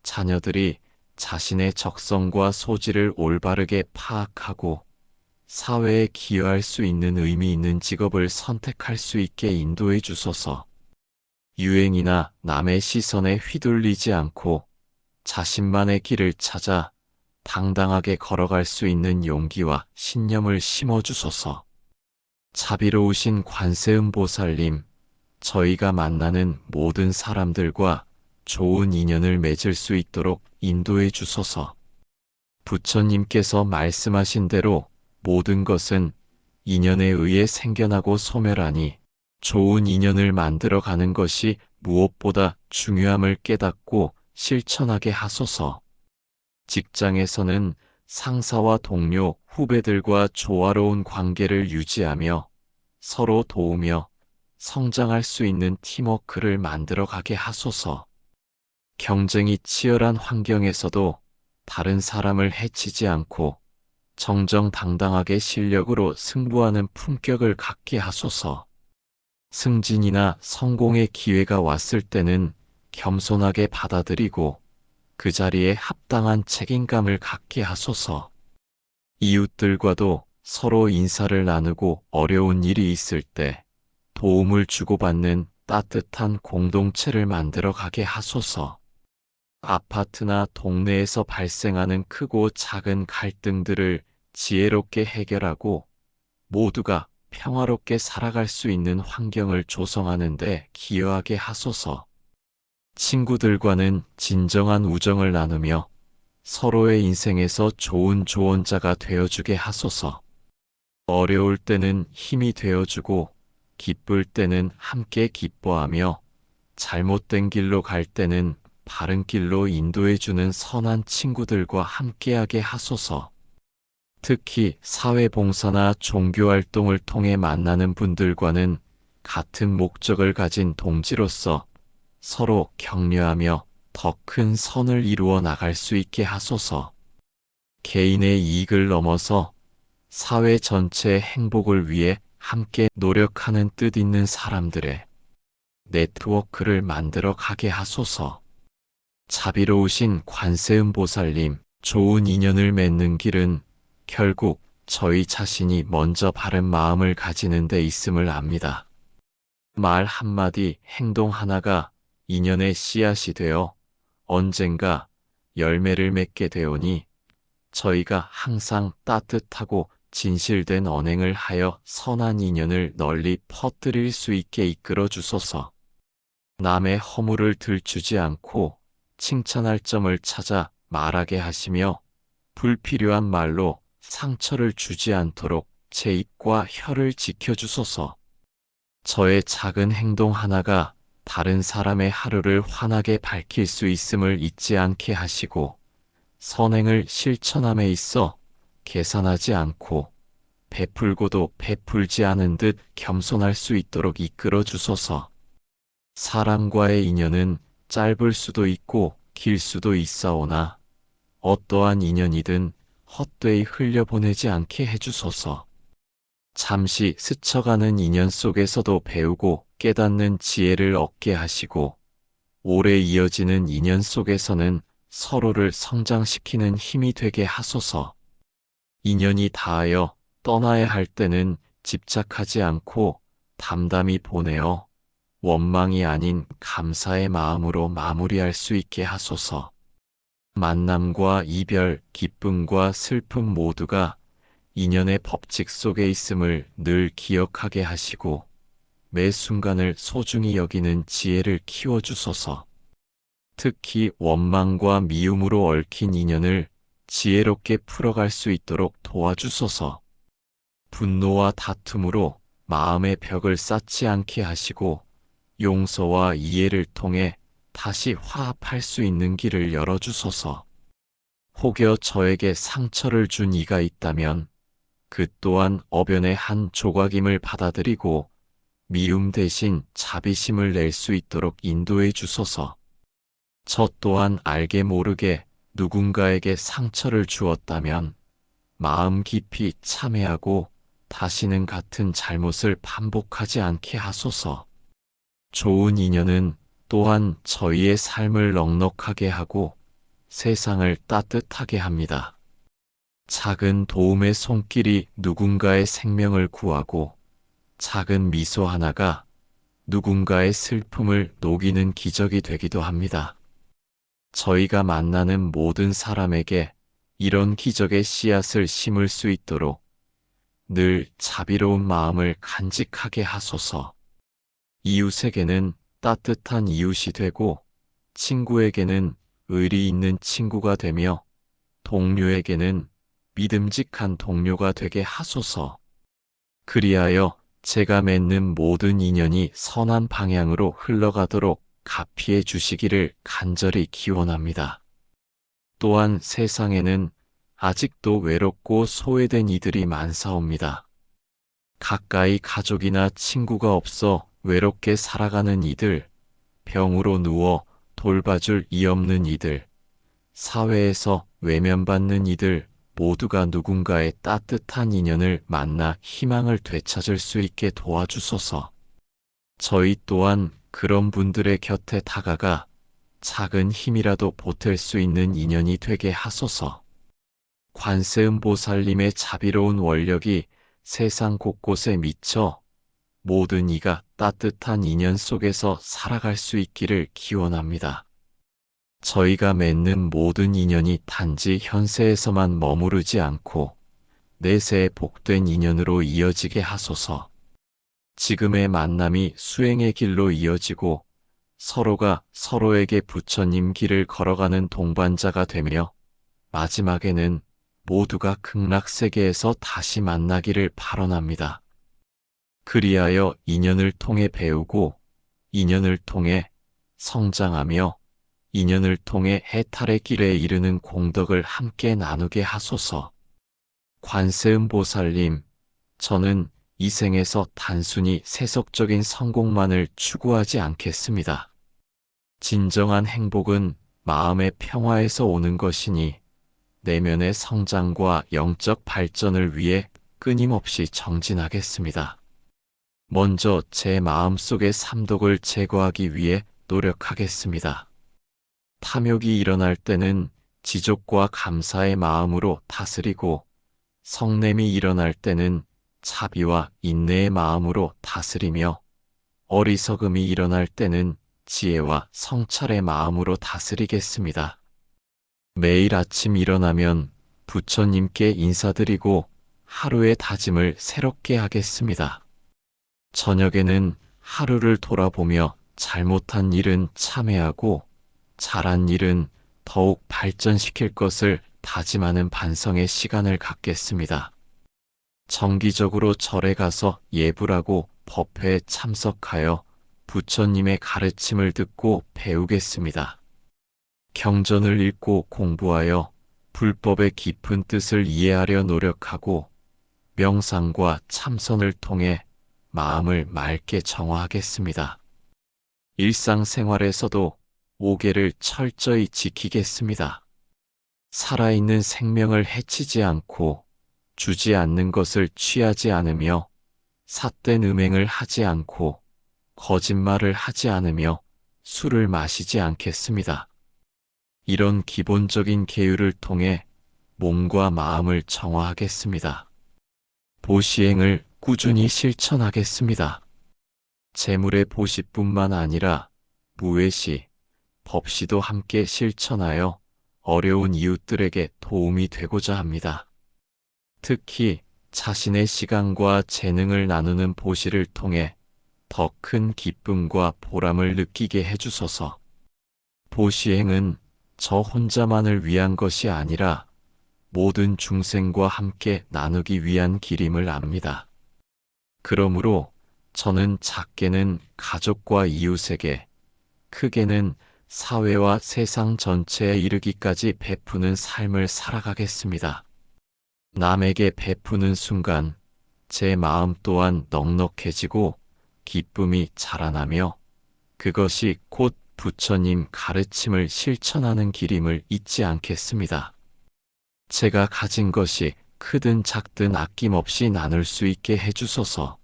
S1: 자녀들이 자신의 적성과 소질을 올바르게 파악하고 사회에 기여할 수 있는 의미 있는 직업을 선택할 수 있게 인도해 주소서. 유행이나 남의 시선에 휘둘리지 않고 자신만의 길을 찾아 당당하게 걸어갈 수 있는 용기와 신념을 심어주소서. 자비로우신 관세음보살님, 저희가 만나는 모든 사람들과 좋은 인연을 맺을 수 있도록 인도해 주소서. 부처님께서 말씀하신 대로 모든 것은 인연에 의해 생겨나고 소멸하니 좋은 인연을 만들어가는 것이 무엇보다 중요함을 깨닫고 실천하게 하소서. 직장에서는 상사와 동료, 후배들과 조화로운 관계를 유지하며 서로 도우며 성장할 수 있는 팀워크를 만들어가게 하소서. 경쟁이 치열한 환경에서도 다른 사람을 해치지 않고 정정당당하게 실력으로 승부하는 품격을 갖게 하소서. 승진이나 성공의 기회가 왔을 때는 겸손하게 받아들이고 그 자리에 합당한 책임감을 갖게 하소서. 이웃들과도 서로 인사를 나누고 어려운 일이 있을 때 도움을 주고받는 따뜻한 공동체를 만들어 가게 하소서. 아파트나 동네에서 발생하는 크고 작은 갈등들을 지혜롭게 해결하고 모두가 평화롭게 살아갈 수 있는 환경을 조성하는 데 기여하게 하소서. 친구들과는 진정한 우정을 나누며 서로의 인생에서 좋은 조언자가 되어주게 하소서. 어려울 때는 힘이 되어주고 기쁠 때는 함께 기뻐하며 잘못된 길로 갈 때는 바른 길로 인도해주는 선한 친구들과 함께하게 하소서. 특히 사회봉사나 종교활동을 통해 만나는 분들과는 같은 목적을 가진 동지로서 서로 격려하며 더 큰 선을 이루어 나갈 수 있게 하소서. 개인의 이익을 넘어서 사회 전체의 행복을 위해 함께 노력하는 뜻 있는 사람들의 네트워크를 만들어 가게 하소서. 자비로우신 관세음보살님, 좋은 인연을 맺는 길은 결국 저희 자신이 먼저 바른 마음을 가지는 데 있음을 압니다. 말 한마디, 행동 하나가 인연의 씨앗이 되어 언젠가 열매를 맺게 되오니 저희가 항상 따뜻하고 진실된 언행을 하여 선한 인연을 널리 퍼뜨릴 수 있게 이끌어 주소서. 남의 허물을 들추지 않고 칭찬할 점을 찾아 말하게 하시며 불필요한 말로 상처를 주지 않도록 제 입과 혀를 지켜주소서. 저의 작은 행동 하나가 다른 사람의 하루를 환하게 밝힐 수 있음을 잊지 않게 하시고 선행을 실천함에 있어 계산하지 않고 베풀고도 베풀지 않은 듯 겸손할 수 있도록 이끌어 주소서. 사람과의 인연은 짧을 수도 있고 길 수도 있사오나 어떠한 인연이든 헛되이 흘려보내지 않게 해주소서. 잠시 스쳐가는 인연 속에서도 배우고 깨닫는 지혜를 얻게 하시고, 오래 이어지는 인연 속에서는 서로를 성장시키는 힘이 되게 하소서. 인연이 닿아여 떠나야 할 때는 집착하지 않고 담담히 보내어 원망이 아닌 감사의 마음으로 마무리할 수 있게 하소서. 만남과 이별, 기쁨과 슬픔 모두가 인연의 법칙 속에 있음을 늘 기억하게 하시고 매 순간을 소중히 여기는 지혜를 키워주소서. 특히 원망과 미움으로 얽힌 인연을 지혜롭게 풀어갈 수 있도록 도와주소서. 분노와 다툼으로 마음의 벽을 쌓지 않게 하시고 용서와 이해를 통해 다시 화합할 수 있는 길을 열어주소서. 혹여 저에게 상처를 준 이가 있다면 그 또한 어변의 한 조각임을 받아들이고 미움 대신 자비심을 낼 수 있도록 인도해 주소서. 저 또한 알게 모르게 누군가에게 상처를 주었다면 마음 깊이 참회하고 다시는 같은 잘못을 반복하지 않게 하소서. 좋은 인연은 또한 저희의 삶을 넉넉하게 하고 세상을 따뜻하게 합니다. 작은 도움의 손길이 누군가의 생명을 구하고 작은 미소 하나가 누군가의 슬픔을 녹이는 기적이 되기도 합니다. 저희가 만나는 모든 사람에게 이런 기적의 씨앗을 심을 수 있도록 늘 자비로운 마음을 간직하게 하소서. 이웃에게는 따뜻한 이웃이 되고 친구에게는 의리 있는 친구가 되며 동료에게는 믿음직한 동료가 되게 하소서. 그리하여 제가 맺는 모든 인연이 선한 방향으로 흘러가도록 가피해 주시기를 간절히 기원합니다. 또한 세상에는 아직도 외롭고 소외된 이들이 많사옵니다. 가까이 가족이나 친구가 없어 외롭게 살아가는 이들, 병으로 누워 돌봐줄 이 없는 이들, 사회에서 외면받는 이들 모두가 누군가의 따뜻한 인연을 만나 희망을 되찾을 수 있게 도와주소서. 저희 또한 그런 분들의 곁에 다가가 작은 힘이라도 보탤 수 있는 인연이 되게 하소서. 관세음보살님의 자비로운 원력이 세상 곳곳에 미쳐 모든 이가 따뜻한 인연 속에서 살아갈 수 있기를 기원합니다. 저희가 맺는 모든 인연이 단지 현세에서만 머무르지 않고 내세에 복된 인연으로 이어지게 하소서. 지금의 만남이 수행의 길로 이어지고 서로가 서로에게 부처님 길을 걸어가는 동반자가 되며 마지막에는 모두가 극락세계에서 다시 만나기를 발언합니다. 그리하여 인연을 통해 배우고 인연을 통해 성장하며 인연을 통해 해탈의 길에 이르는 공덕을 함께 나누게 하소서. 관세음보살님, 저는 이 생에서 단순히 세속적인 성공만을 추구하지 않겠습니다. 진정한 행복은 마음의 평화에서 오는 것이니 내면의 성장과 영적 발전을 위해 끊임없이 정진하겠습니다. 먼저 제 마음속의 삼독을 제거하기 위해 노력하겠습니다. 탐욕이 일어날 때는 지족과 감사의 마음으로 다스리고 성냄이 일어날 때는 자비와 인내의 마음으로 다스리며 어리석음이 일어날 때는 지혜와 성찰의 마음으로 다스리겠습니다. 매일 아침 일어나면 부처님께 인사드리고 하루의 다짐을 새롭게 하겠습니다. 저녁에는 하루를 돌아보며 잘못한 일은 참회하고 잘한 일은 더욱 발전시킬 것을 다짐하는 반성의 시간을 갖겠습니다. 정기적으로 절에 가서 예불하고 법회에 참석하여 부처님의 가르침을 듣고 배우겠습니다. 경전을 읽고 공부하여 불법의 깊은 뜻을 이해하려 노력하고 명상과 참선을 통해 마음을 맑게 정화하겠습니다. 일상생활에서도 오계를 철저히 지키겠습니다. 살아있는 생명을 해치지 않고 주지 않는 것을 취하지 않으며 삿된 음행을 하지 않고 거짓말을 하지 않으며 술을 마시지 않겠습니다. 이런 기본적인 계율을 통해 몸과 마음을 정화하겠습니다. 보시행을 꾸준히 실천하겠습니다. 재물의 보시뿐만 아니라 무외시, 법시도 함께 실천하여 어려운 이웃들에게 도움이 되고자 합니다. 특히 자신의 시간과 재능을 나누는 보시를 통해 더 큰 기쁨과 보람을 느끼게 해주소서. 보시행은 저 혼자만을 위한 것이 아니라 모든 중생과 함께 나누기 위한 길임을 압니다. 그러므로 저는 작게는 가족과 이웃에게, 크게는 사회와 세상 전체에 이르기까지 베푸는 삶을 살아가겠습니다. 남에게 베푸는 순간 제 마음 또한 넉넉해지고 기쁨이 자라나며 그것이 곧 부처님 가르침을 실천하는 길임을 잊지 않겠습니다. 제가 가진 것이 크든 작든 아낌없이 나눌 수 있게 해주소서.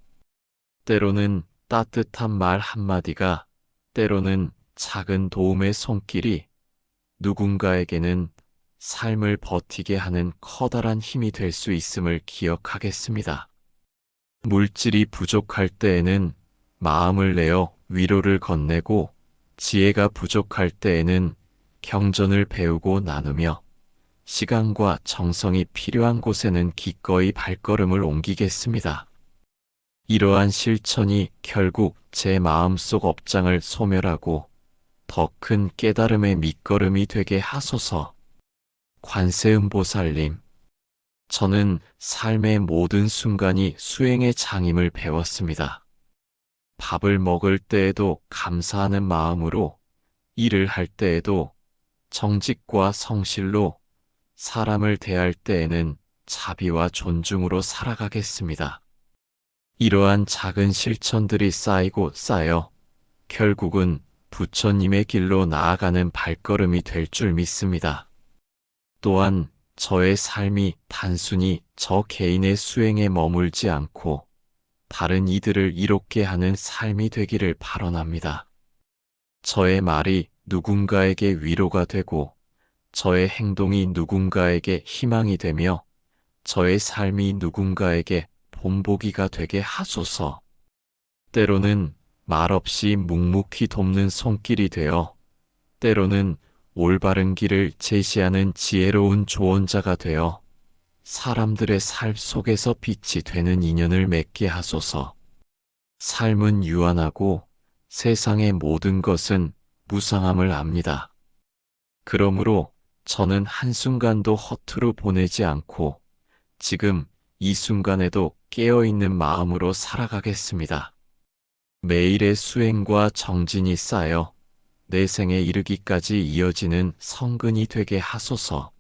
S1: 때로는 따뜻한 말 한마디가, 때로는 작은 도움의 손길이 누군가에게는 삶을 버티게 하는 커다란 힘이 될 수 있음을 기억하겠습니다. 물질이 부족할 때에는 마음을 내어 위로를 건네고, 지혜가 부족할 때에는 경전을 배우고 나누며, 시간과 정성이 필요한 곳에는 기꺼이 발걸음을 옮기겠습니다. 이러한 실천이 결국 제 마음속 업장을 소멸하고 더 큰 깨달음의 밑거름이 되게 하소서. 관세음보살님, 저는 삶의 모든 순간이 수행의 장임을 배웠습니다. 밥을 먹을 때에도 감사하는 마음으로, 일을 할 때에도 정직과 성실로, 사람을 대할 때에는 자비와 존중으로 살아가겠습니다. 이러한 작은 실천들이 쌓이고 쌓여 결국은 부처님의 길로 나아가는 발걸음이 될 줄 믿습니다. 또한 저의 삶이 단순히 저 개인의 수행에 머물지 않고 다른 이들을 이롭게 하는 삶이 되기를 발언합니다. 저의 말이 누군가에게 위로가 되고 저의 행동이 누군가에게 희망이 되며 저의 삶이 누군가에게 본보기가 되게 하소서. 때로는 말없이 묵묵히 돕는 손길이 되어, 때로는 올바른 길을 제시하는 지혜로운 조언자가 되어 사람들의 삶 속에서 빛이 되는 인연을 맺게 하소서. 삶은 유한하고 세상의 모든 것은 무상함을 압니다. 그러므로 저는 한순간도 허투루 보내지 않고 지금 이 순간에도 깨어있는 마음으로 살아가겠습니다. 매일의 수행과 정진이 쌓여 내 생에 이르기까지 이어지는 성근이 되게 하소서.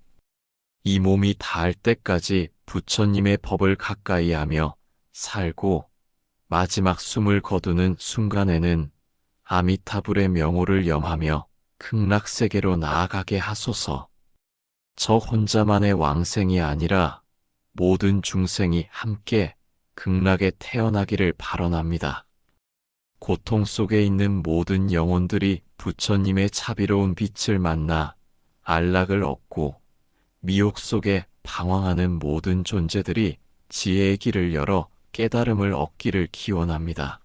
S1: 이 몸이 닿을 때까지 부처님의 법을 가까이 하며 살고 마지막 숨을 거두는 순간에는 아미타불의 명호를 염하며 극락세계로 나아가게 하소서. 저 혼자만의 왕생이 아니라 모든 중생이 함께 극락에 태어나기를 발언합니다. 고통 속에 있는 모든 영혼들이 부처님의 자비로운 빛을 만나 안락을 얻고, 미혹 속에 방황하는 모든 존재들이 지혜의 길을 열어 깨달음을 얻기를 기원합니다.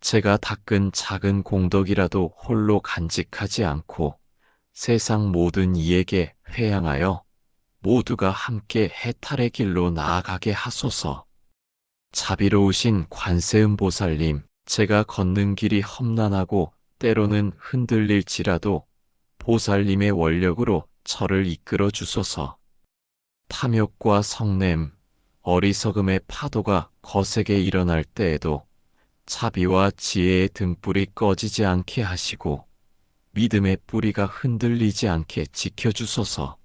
S1: 제가 닦은 작은 공덕이라도 홀로 간직하지 않고 세상 모든 이에게 회양하여 모두가 함께 해탈의 길로 나아가게 하소서. 자비로우신 관세음보살님, 제가 걷는 길이 험난하고 때로는 흔들릴지라도 보살님의 원력으로 저를 이끌어 주소서. 탐욕과 성냄, 어리석음의 파도가 거세게 일어날 때에도 자비와 지혜의 등불이 꺼지지 않게 하시고 믿음의 뿌리가 흔들리지 않게 지켜주소서.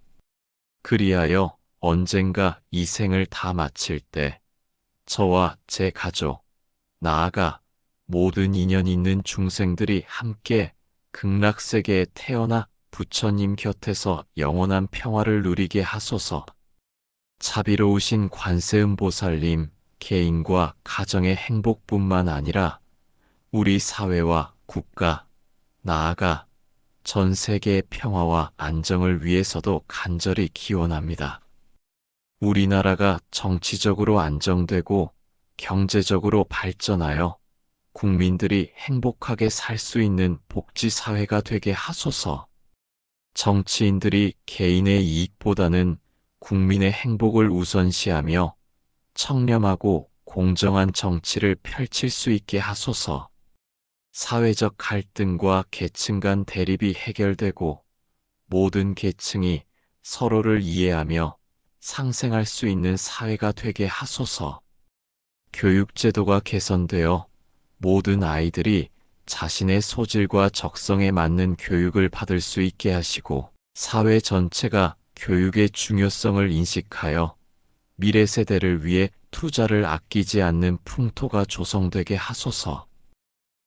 S1: 그리하여 언젠가 이 생을 다 마칠 때 저와 제 가족, 나아가 모든 인연 있는 중생들이 함께 극락세계에 태어나 부처님 곁에서 영원한 평화를 누리게 하소서. 자비로우신 관세음보살님, 개인과 가정의 행복뿐만 아니라 우리 사회와 국가, 나아가 전 세계의 평화와 안정을 위해서도 간절히 기원합니다. 우리나라가 정치적으로 안정되고 경제적으로 발전하여 국민들이 행복하게 살 수 있는 복지사회가 되게 하소서. 정치인들이 개인의 이익보다는 국민의 행복을 우선시하며 청렴하고 공정한 정치를 펼칠 수 있게 하소서. 사회적 갈등과 계층 간 대립이 해결되고 모든 계층이 서로를 이해하며 상생할 수 있는 사회가 되게 하소서. 교육제도가 개선되어 모든 아이들이 자신의 소질과 적성에 맞는 교육을 받을 수 있게 하시고 사회 전체가 교육의 중요성을 인식하여 미래 세대를 위해 투자를 아끼지 않는 풍토가 조성되게 하소서.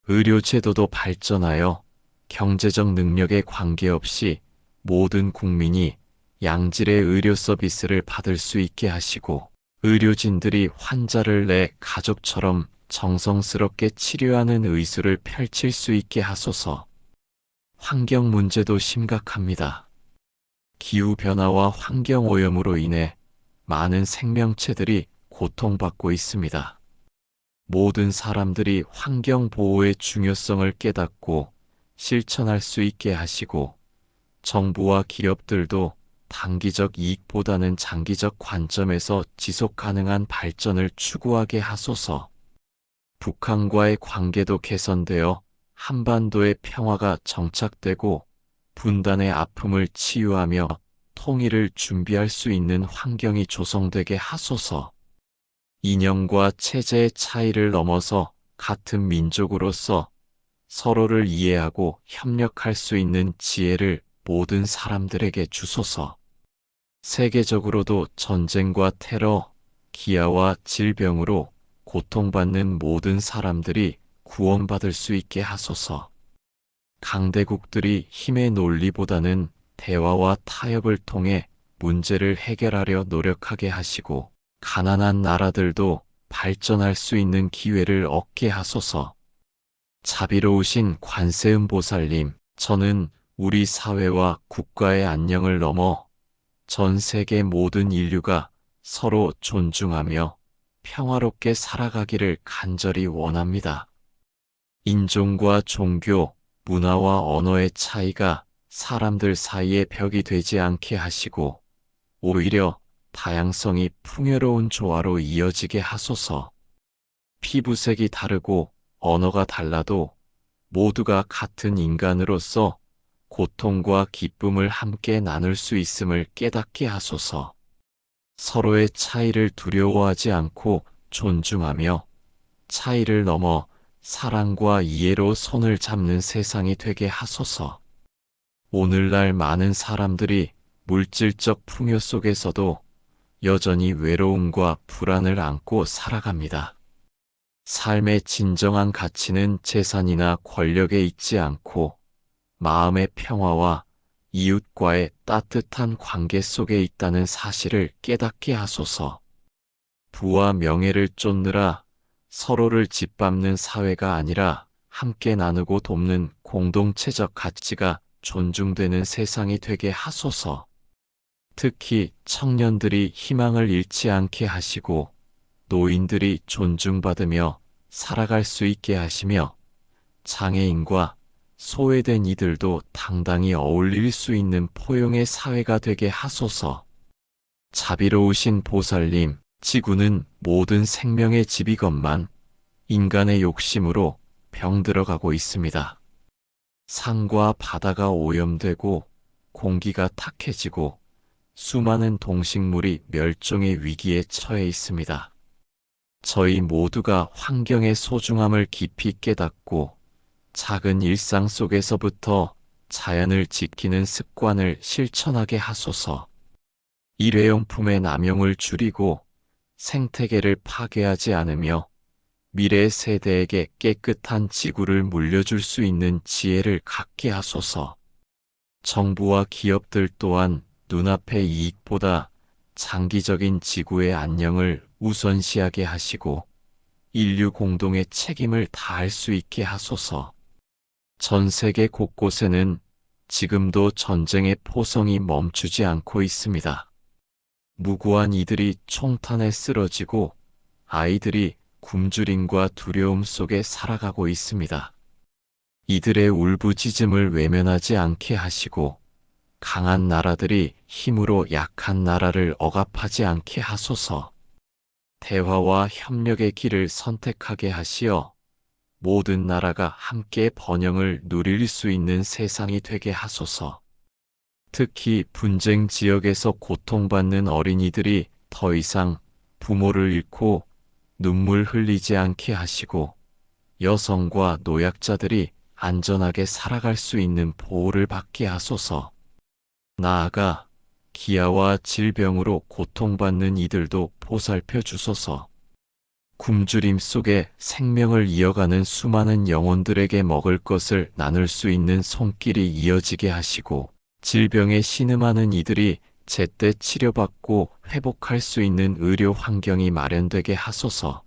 S1: 의료제도도 발전하여 경제적 능력에 관계없이 모든 국민이 양질의 의료 서비스를 받을 수 있게 하시고 의료진들이 환자를 내 가족처럼 정성스럽게 치료하는 의술을 펼칠 수 있게 하소서. 환경 문제도 심각합니다. 기후변화와 환경오염으로 인해 많은 생명체들이 고통받고 있습니다. 모든 사람들이 환경보호의 중요성을 깨닫고 실천할 수 있게 하시고 정부와 기업들도 단기적 이익보다는 장기적 관점에서 지속 가능한 발전을 추구하게 하소서. 북한과의 관계도 개선되어 한반도의 평화가 정착되고 분단의 아픔을 치유하며 통일을 준비할 수 있는 환경이 조성되게 하소서. 이념과 체제의 차이를 넘어서 같은 민족으로서 서로를 이해하고 협력할 수 있는 지혜를 모든 사람들에게 주소서. 세계적으로도 전쟁과 테러, 기아와 질병으로 고통받는 모든 사람들이 구원받을 수 있게 하소서. 강대국들이 힘의 논리보다는 대화와 타협을 통해 문제를 해결하려 노력하게 하시고 가난한 나라들도 발전할 수 있는 기회를 얻게 하소서. 자비로우신 관세음보살님, 저는 우리 사회와 국가의 안녕을 넘어 전 세계 모든 인류가 서로 존중하며 평화롭게 살아가기를 간절히 원합니다. 인종과 종교, 문화와 언어의 차이가 사람들 사이의 벽이 되지 않게 하시고 오히려 다양성이 풍요로운 조화로 이어지게 하소서. 피부색이 다르고 언어가 달라도 모두가 같은 인간으로서 고통과 기쁨을 함께 나눌 수 있음을 깨닫게 하소서. 서로의 차이를 두려워하지 않고 존중하며 차이를 넘어 사랑과 이해로 손을 잡는 세상이 되게 하소서. 오늘날 많은 사람들이 물질적 풍요 속에서도 여전히 외로움과 불안을 안고 살아갑니다. 삶의 진정한 가치는 재산이나 권력에 있지 않고 마음의 평화와 이웃과의 따뜻한 관계 속에 있다는 사실을 깨닫게 하소서. 부와 명예를 쫓느라 서로를 짓밟는 사회가 아니라 함께 나누고 돕는 공동체적 가치가 존중되는 세상이 되게 하소서. 특히 청년들이 희망을 잃지 않게 하시고 노인들이 존중받으며 살아갈 수 있게 하시며 장애인과 소외된 이들도 당당히 어울릴 수 있는 포용의 사회가 되게 하소서. 자비로우신 보살님, 지구는 모든 생명의 집이건만 인간의 욕심으로 병들어가고 있습니다. 산과 바다가 오염되고 공기가 탁해지고 수많은 동식물이 멸종의 위기에 처해 있습니다. 저희 모두가 환경의 소중함을 깊이 깨닫고 작은 일상 속에서부터 자연을 지키는 습관을 실천하게 하소서. 일회용품의 남용을 줄이고 생태계를 파괴하지 않으며 미래 세대에게 깨끗한 지구를 물려줄 수 있는 지혜를 갖게 하소서. 정부와 기업들 또한 눈앞의 이익보다 장기적인 지구의 안녕을 우선시하게 하시고 인류 공동의 책임을 다할 수 있게 하소서. 전 세계 곳곳에는 지금도 전쟁의 포성이 멈추지 않고 있습니다. 무고한 이들이 총탄에 쓰러지고 아이들이 굶주림과 두려움 속에 살아가고 있습니다. 이들의 울부짖음을 외면하지 않게 하시고 강한 나라들이 힘으로 약한 나라를 억압하지 않게 하소서. 대화와 협력의 길을 선택하게 하시어 모든 나라가 함께 번영을 누릴 수 있는 세상이 되게 하소서. 특히 분쟁 지역에서 고통받는 어린이들이 더 이상 부모를 잃고 눈물 흘리지 않게 하시고 여성과 노약자들이 안전하게 살아갈 수 있는 보호를 받게 하소서. 나아가 기아와 질병으로 고통받는 이들도 보살펴 주소서. 굶주림 속에 생명을 이어가는 수많은 영혼들에게 먹을 것을 나눌 수 있는 손길이 이어지게 하시고 질병에 신음하는 이들이 제때 치료받고 회복할 수 있는 의료 환경이 마련되게 하소서.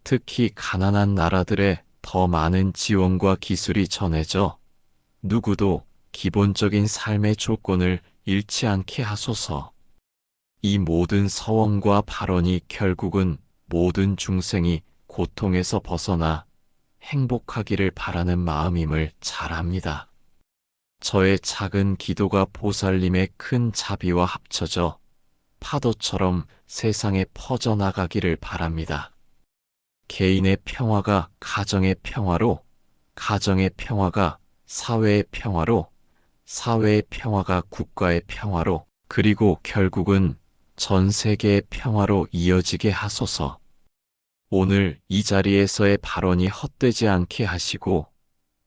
S1: 특히 가난한 나라들에 더 많은 지원과 기술이 전해져 누구도 기본적인 삶의 조건을 잃지 않게 하소서. 이 모든 서원과 발언이 결국은 모든 중생이 고통에서 벗어나 행복하기를 바라는 마음임을 잘 압니다. 저의 작은 기도가 보살님의 큰 자비와 합쳐져 파도처럼 세상에 퍼져나가기를 바랍니다. 개인의 평화가 가정의 평화로, 가정의 평화가 사회의 평화로, 사회의 평화가 국가의 평화로, 그리고 결국은 전 세계의 평화로 이어지게 하소서. 오늘 이 자리에서의 발언이 헛되지 않게 하시고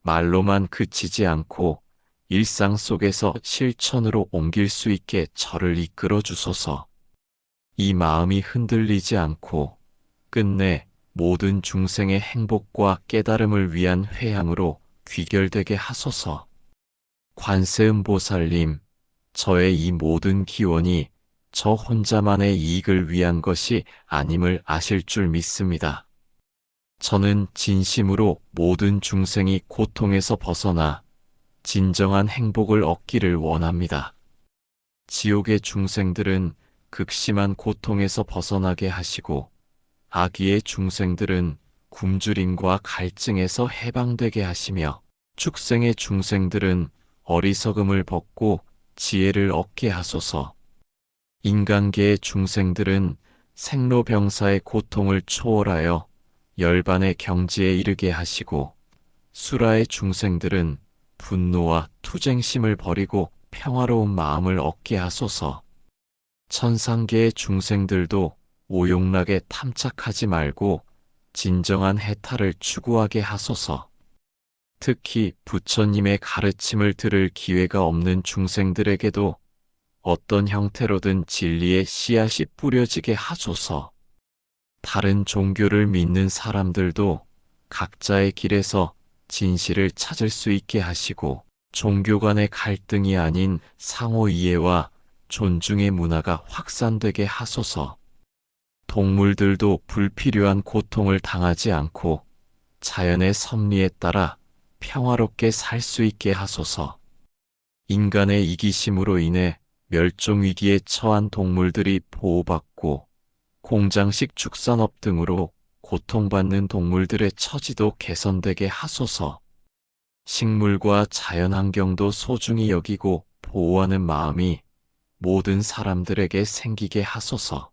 S1: 말로만 그치지 않고 일상 속에서 실천으로 옮길 수 있게 저를 이끌어 주소서. 이 마음이 흔들리지 않고 끝내 모든 중생의 행복과 깨달음을 위한 회향으로 귀결되게 하소서. 관세음보살님, 저의 이 모든 기원이 저 혼자만의 이익을 위한 것이 아님을 아실 줄 믿습니다. 저는 진심으로 모든 중생이 고통에서 벗어나 진정한 행복을 얻기를 원합니다. 지옥의 중생들은 극심한 고통에서 벗어나게 하시고 악의의 중생들은 굶주림과 갈증에서 해방되게 하시며 축생의 중생들은 어리석음을 벗고 지혜를 얻게 하소서. 인간계의 중생들은 생로병사의 고통을 초월하여 열반의 경지에 이르게 하시고 수라의 중생들은 분노와 투쟁심을 버리고 평화로운 마음을 얻게 하소서. 천상계의 중생들도 오용락에 탐착하지 말고 진정한 해탈을 추구하게 하소서. 특히 부처님의 가르침을 들을 기회가 없는 중생들에게도 어떤 형태로든 진리의 씨앗이 뿌려지게 하소서. 다른 종교를 믿는 사람들도 각자의 길에서 진실을 찾을 수 있게 하시고 종교 간의 갈등이 아닌 상호 이해와 존중의 문화가 확산되게 하소서. 동물들도 불필요한 고통을 당하지 않고 자연의 섭리에 따라 평화롭게 살 수 있게 하소서. 인간의 이기심으로 인해 멸종 위기에 처한 동물들이 보호받고 공장식 축산업 등으로 고통받는 동물들의 처지도 개선되게 하소서. 식물과 자연환경도 소중히 여기고 보호하는 마음이 모든 사람들에게 생기게 하소서.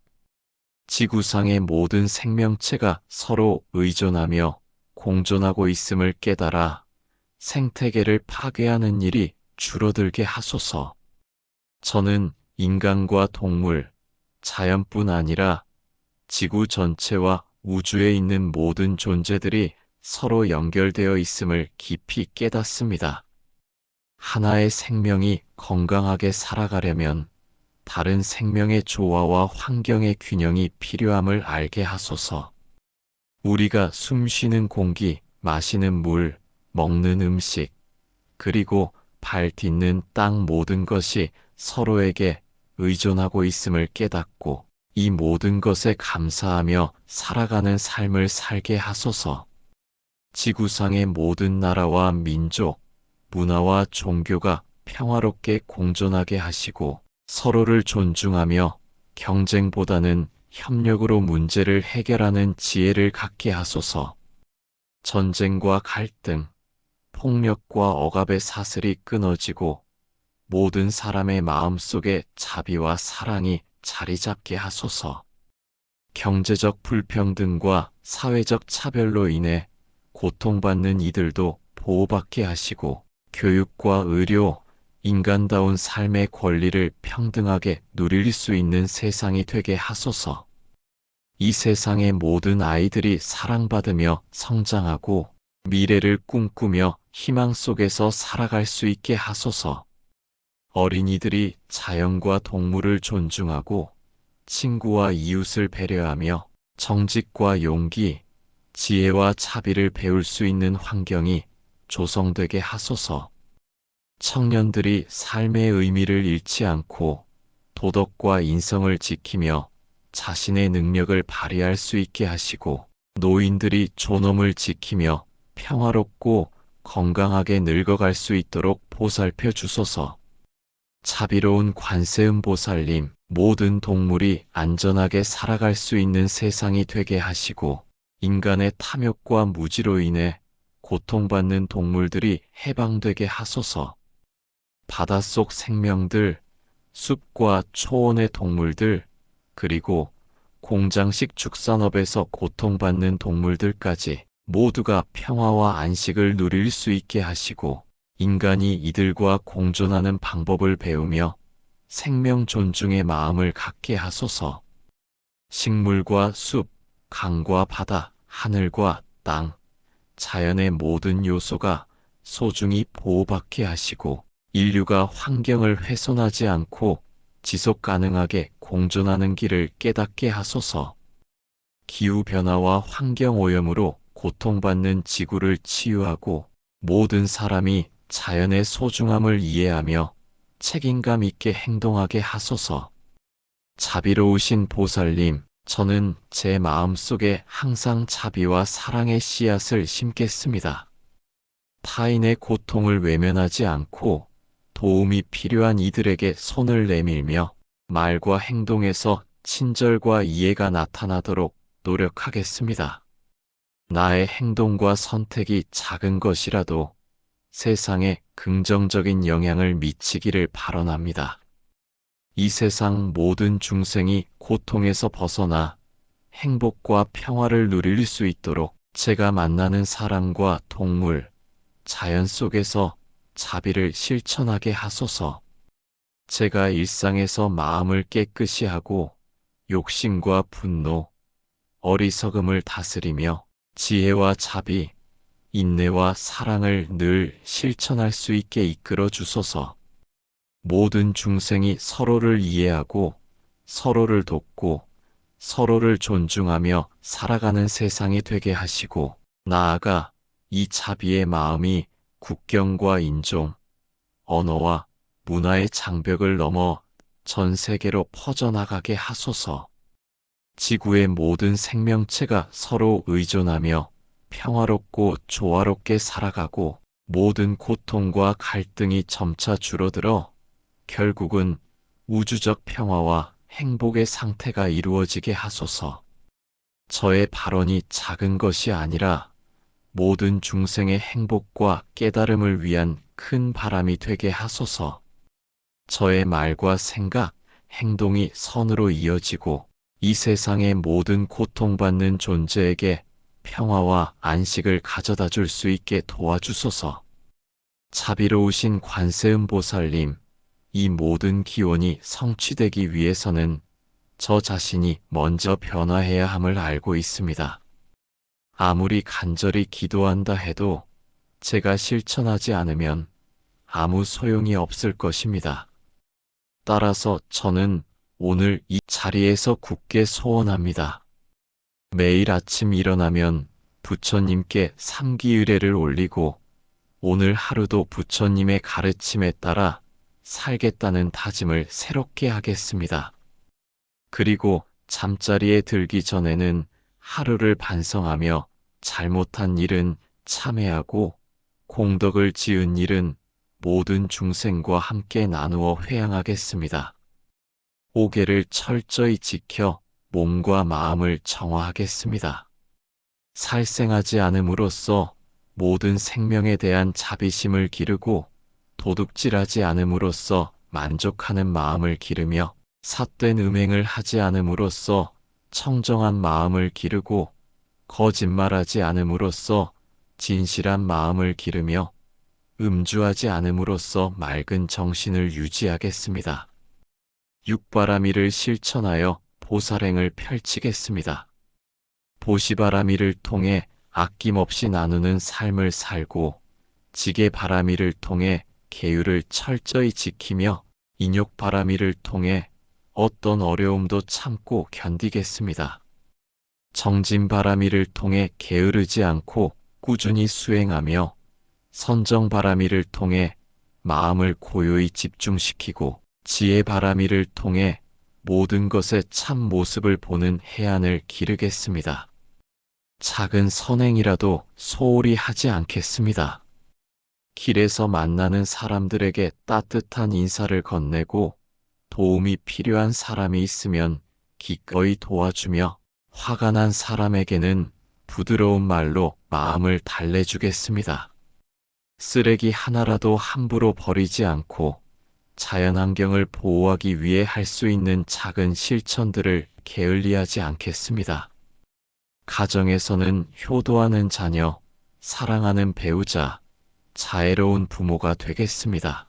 S1: 지구상의 모든 생명체가 서로 의존하며 공존하고 있음을 깨달아 생태계를 파괴하는 일이 줄어들게 하소서. 저는 인간과 동물, 자연뿐 아니라 지구 전체와 우주에 있는 모든 존재들이 서로 연결되어 있음을 깊이 깨닫습니다. 하나의 생명이 건강하게 살아가려면 다른 생명의 조화와 환경의 균형이 필요함을 알게 하소서. 우리가 숨쉬는 공기, 마시는 물, 먹는 음식, 그리고 발 딛는 땅 모든 것이 서로에게 의존하고 있음을 깨닫고 이 모든 것에 감사하며 살아가는 삶을 살게 하소서. 지구상의 모든 나라와 민족, 문화와 종교가 평화롭게 공존하게 하시고 서로를 존중하며 경쟁보다는 협력으로 문제를 해결하는 지혜를 갖게 하소서. 전쟁과 갈등, 폭력과 억압의 사슬이 끊어지고 모든 사람의 마음속에 자비와 사랑이 자리 잡게 하소서. 경제적 불평등과 사회적 차별로 인해 고통받는 이들도 보호받게 하시고 교육과 의료, 인간다운 삶의 권리를 평등하게 누릴 수 있는 세상이 되게 하소서. 이 세상의 모든 아이들이 사랑받으며 성장하고 미래를 꿈꾸며 희망 속에서 살아갈 수 있게 하소서. 어린이들이 자연과 동물을 존중하고 친구와 이웃을 배려하며 정직과 용기, 지혜와 자비를 배울 수 있는 환경이 조성되게 하소서. 청년들이 삶의 의미를 잃지 않고 도덕과 인성을 지키며 자신의 능력을 발휘할 수 있게 하시고 노인들이 존엄을 지키며 평화롭고 건강하게 늙어갈 수 있도록 보살펴 주소서. 자비로운 관세음 보살님, 모든 동물이 안전하게 살아갈 수 있는 세상이 되게 하시고 인간의 탐욕과 무지로 인해 고통받는 동물들이 해방되게 하소서. 바닷속 생명들, 숲과 초원의 동물들, 그리고 공장식 축산업에서 고통받는 동물들까지 모두가 평화와 안식을 누릴 수 있게 하시고 인간이 이들과 공존하는 방법을 배우며 생명 존중의 마음을 갖게 하소서. 식물과 숲, 강과 바다, 하늘과 땅, 자연의 모든 요소가 소중히 보호받게 하시고 인류가 환경을 훼손하지 않고 지속 가능하게 공존하는 길을 깨닫게 하소서. 기후변화와 환경오염으로 고통받는 지구를 치유하고 모든 사람이 자연의 소중함을 이해하며 책임감 있게 행동하게 하소서. 자비로우신 보살님, 저는 제 마음속에 항상 자비와 사랑의 씨앗을 심겠습니다. 타인의 고통을 외면하지 않고 도움이 필요한 이들에게 손을 내밀며 말과 행동에서 친절과 이해가 나타나도록 노력하겠습니다. 나의 행동과 선택이 작은 것이라도 세상에 긍정적인 영향을 미치기를 발언합니다. 이 세상 모든 중생이 고통에서 벗어나 행복과 평화를 누릴 수 있도록 제가 만나는 사람과 동물, 자연 속에서 자비를 실천하게 하소서. 제가 일상에서 마음을 깨끗이 하고 욕심과 분노, 어리석음을 다스리며 지혜와 자비, 인내와 사랑을 늘 실천할 수 있게 이끌어 주소서. 모든 중생이 서로를 이해하고 서로를 돕고 서로를 존중하며 살아가는 세상이 되게 하시고 나아가 이 자비의 마음이 국경과 인종, 언어와 문화의 장벽을 넘어 전 세계로 퍼져나가게 하소서. 지구의 모든 생명체가 서로 의존하며 평화롭고 조화롭게 살아가고 모든 고통과 갈등이 점차 줄어들어 결국은 우주적 평화와 행복의 상태가 이루어지게 하소서. 저의 발언이 작은 것이 아니라 모든 중생의 행복과 깨달음을 위한 큰 바람이 되게 하소서. 저의 말과 생각, 행동이 선으로 이어지고 이 세상의 모든 고통받는 존재에게 평화와 안식을 가져다 줄 수 있게 도와주소서. 자비로우신 관세음 보살님, 이 모든 기원이 성취되기 위해서는 저 자신이 먼저 변화해야 함을 알고 있습니다. 아무리 간절히 기도한다 해도 제가 실천하지 않으면 아무 소용이 없을 것입니다. 따라서 저는 오늘 이 자리에서 굳게 소원합니다. 매일 아침 일어나면 부처님께 삼기의례를 올리고 오늘 하루도 부처님의 가르침에 따라 살겠다는 다짐을 새롭게 하겠습니다. 그리고 잠자리에 들기 전에는 하루를 반성하며 잘못한 일은 참회하고 공덕을 지은 일은 모든 중생과 함께 나누어 회양하겠습니다. 5계를 철저히 지켜 몸과 마음을 정화하겠습니다. 살생하지 않음으로써 모든 생명에 대한 자비심을 기르고 도둑질하지 않음으로써 만족하는 마음을 기르며 삿된 음행을 하지 않음으로써 청정한 마음을 기르고 거짓말하지 않음으로써 진실한 마음을 기르며 음주하지 않음으로써 맑은 정신을 유지하겠습니다. 육바라미를 실천하여 보살행을 펼치겠습니다. 보시바라미를 통해 아낌없이 나누는 삶을 살고 지게바라미를 통해 계율을 철저히 지키며 인욕바라미를 통해 어떤 어려움도 참고 견디겠습니다. 정진바라미를 통해 게으르지 않고 꾸준히 수행하며 선정바라미를 통해 마음을 고요히 집중시키고 지혜바라미를 통해 모든 것의 참 모습을 보는 해안을 기르겠습니다. 작은 선행이라도 소홀히 하지 않겠습니다. 길에서 만나는 사람들에게 따뜻한 인사를 건네고 도움이 필요한 사람이 있으면 기꺼이 도와주며 화가 난 사람에게는 부드러운 말로 마음을 달래주겠습니다. 쓰레기 하나라도 함부로 버리지 않고 자연환경을 보호하기 위해 할 수 있는 작은 실천들을 게을리하지 않겠습니다. 가정에서는 효도하는 자녀, 사랑하는 배우자, 자애로운 부모가 되겠습니다.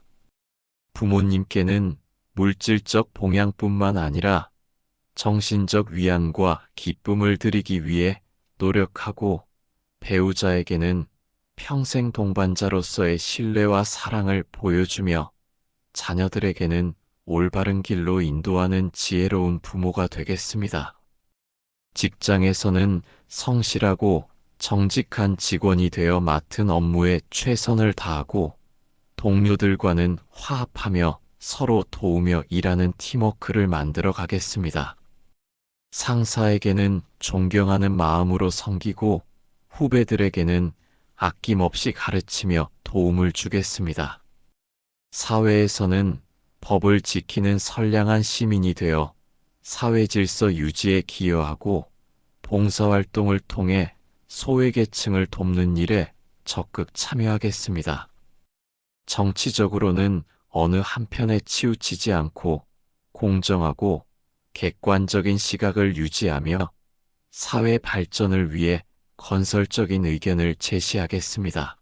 S1: 부모님께는 물질적 봉양뿐만 아니라 정신적 위안과 기쁨을 드리기 위해 노력하고 배우자에게는 평생 동반자로서의 신뢰와 사랑을 보여주며 자녀들에게는 올바른 길로 인도하는 지혜로운 부모가 되겠습니다. 직장에서는 성실하고 정직한 직원이 되어 맡은 업무에 최선을 다하고 동료들과는 화합하며 서로 도우며 일하는 팀워크를 만들어 가겠습니다. 상사에게는 존경하는 마음으로 섬기고 후배들에게는 아낌없이 가르치며 도움을 주겠습니다. 사회에서는 법을 지키는 선량한 시민이 되어 사회 질서 유지에 기여하고 봉사활동을 통해 소외계층을 돕는 일에 적극 참여하겠습니다. 정치적으로는 어느 한편에 치우치지 않고 공정하고 객관적인 시각을 유지하며 사회 발전을 위해 건설적인 의견을 제시하겠습니다.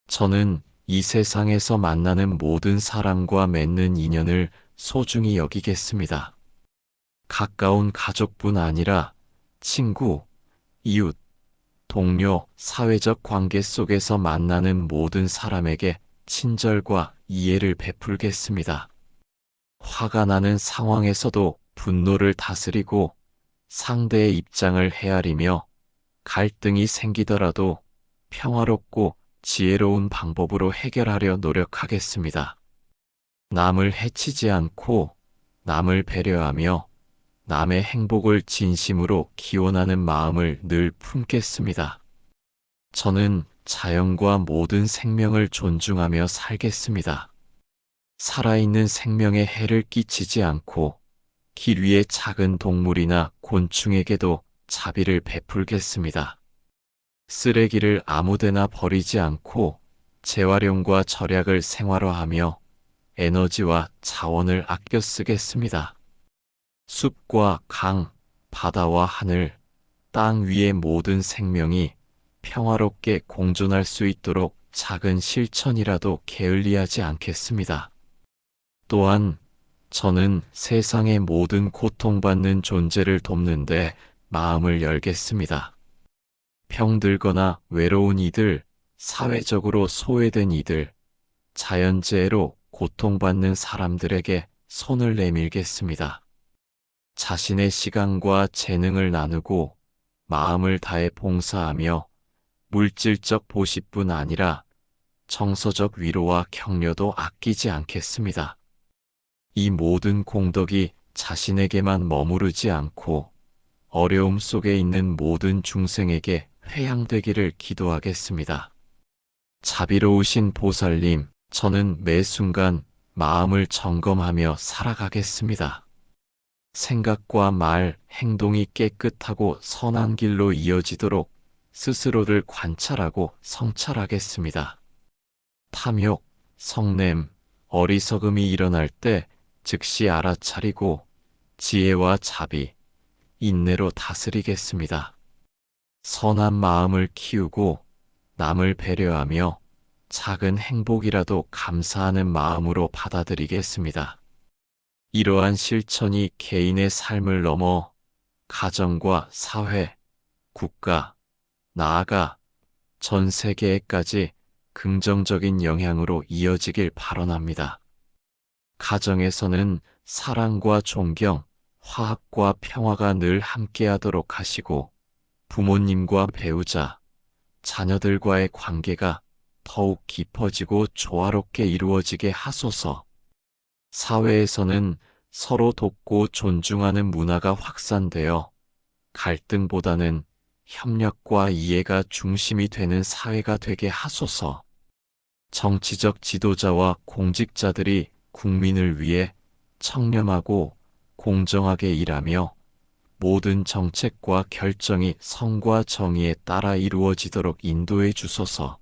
S1: 저는 이 세상에서 만나는 모든 사람과 맺는 인연을 소중히 여기겠습니다. 가까운 가족뿐 아니라 친구, 이웃, 동료, 사회적 관계 속에서 만나는 모든 사람에게 친절과 이해를 베풀겠습니다. 화가 나는 상황에서도 분노를 다스리고 상대의 입장을 헤아리며 갈등이 생기더라도 평화롭고 지혜로운 방법으로 해결하려 노력하겠습니다. 남을 해치지 않고 남을 배려하며 남의 행복을 진심으로 기원하는 마음을 늘 품겠습니다. 저는 자연과 모든 생명을 존중하며 살겠습니다. 살아있는 생명에 해를 끼치지 않고 길 위의 작은 동물이나 곤충에게도 자비를 베풀겠습니다. 쓰레기를 아무데나 버리지 않고 재활용과 절약을 생활화하며 에너지와 자원을 아껴 쓰겠습니다. 숲과 강, 바다와 하늘, 땅 위의 모든 생명이 평화롭게 공존할 수 있도록 작은 실천이라도 게을리하지 않겠습니다. 또한 저는 세상의 모든 고통받는 존재를 돕는데 마음을 열겠습니다. 병들거나 외로운 이들, 사회적으로 소외된 이들, 자연재해로 고통받는 사람들에게 손을 내밀겠습니다. 자신의 시간과 재능을 나누고 마음을 다해 봉사하며 물질적 보시뿐 아니라 정서적 위로와 격려도 아끼지 않겠습니다. 이 모든 공덕이 자신에게만 머무르지 않고 어려움 속에 있는 모든 중생에게 회양되기를 기도하겠습니다. 자비로우신 보살님, 저는 매 순간 마음을 점검하며 살아가겠습니다. 생각과 말, 행동이 깨끗하고 선한 길로 이어지도록 스스로를 관찰하고 성찰하겠습니다. 탐욕, 성냄, 어리석음이 일어날 때 즉시 알아차리고 지혜와 자비, 인내로 다스리겠습니다. 선한 마음을 키우고 남을 배려하며 작은 행복이라도 감사하는 마음으로 받아들이겠습니다. 이러한 실천이 개인의 삶을 넘어 가정과 사회, 국가, 나아가 전 세계에까지 긍정적인 영향으로 이어지길 바라옵니다. 가정에서는 사랑과 존경, 화합과 평화가 늘 함께하도록 하시고 부모님과 배우자, 자녀들과의 관계가 더욱 깊어지고 조화롭게 이루어지게 하소서. 사회에서는 서로 돕고 존중하는 문화가 확산되어 갈등보다는 협력과 이해가 중심이 되는 사회가 되게 하소서. 정치적 지도자와 공직자들이 국민을 위해 청렴하고 공정하게 일하며 모든 정책과 결정이 성과 정의에 따라 이루어지도록 인도해 주소서.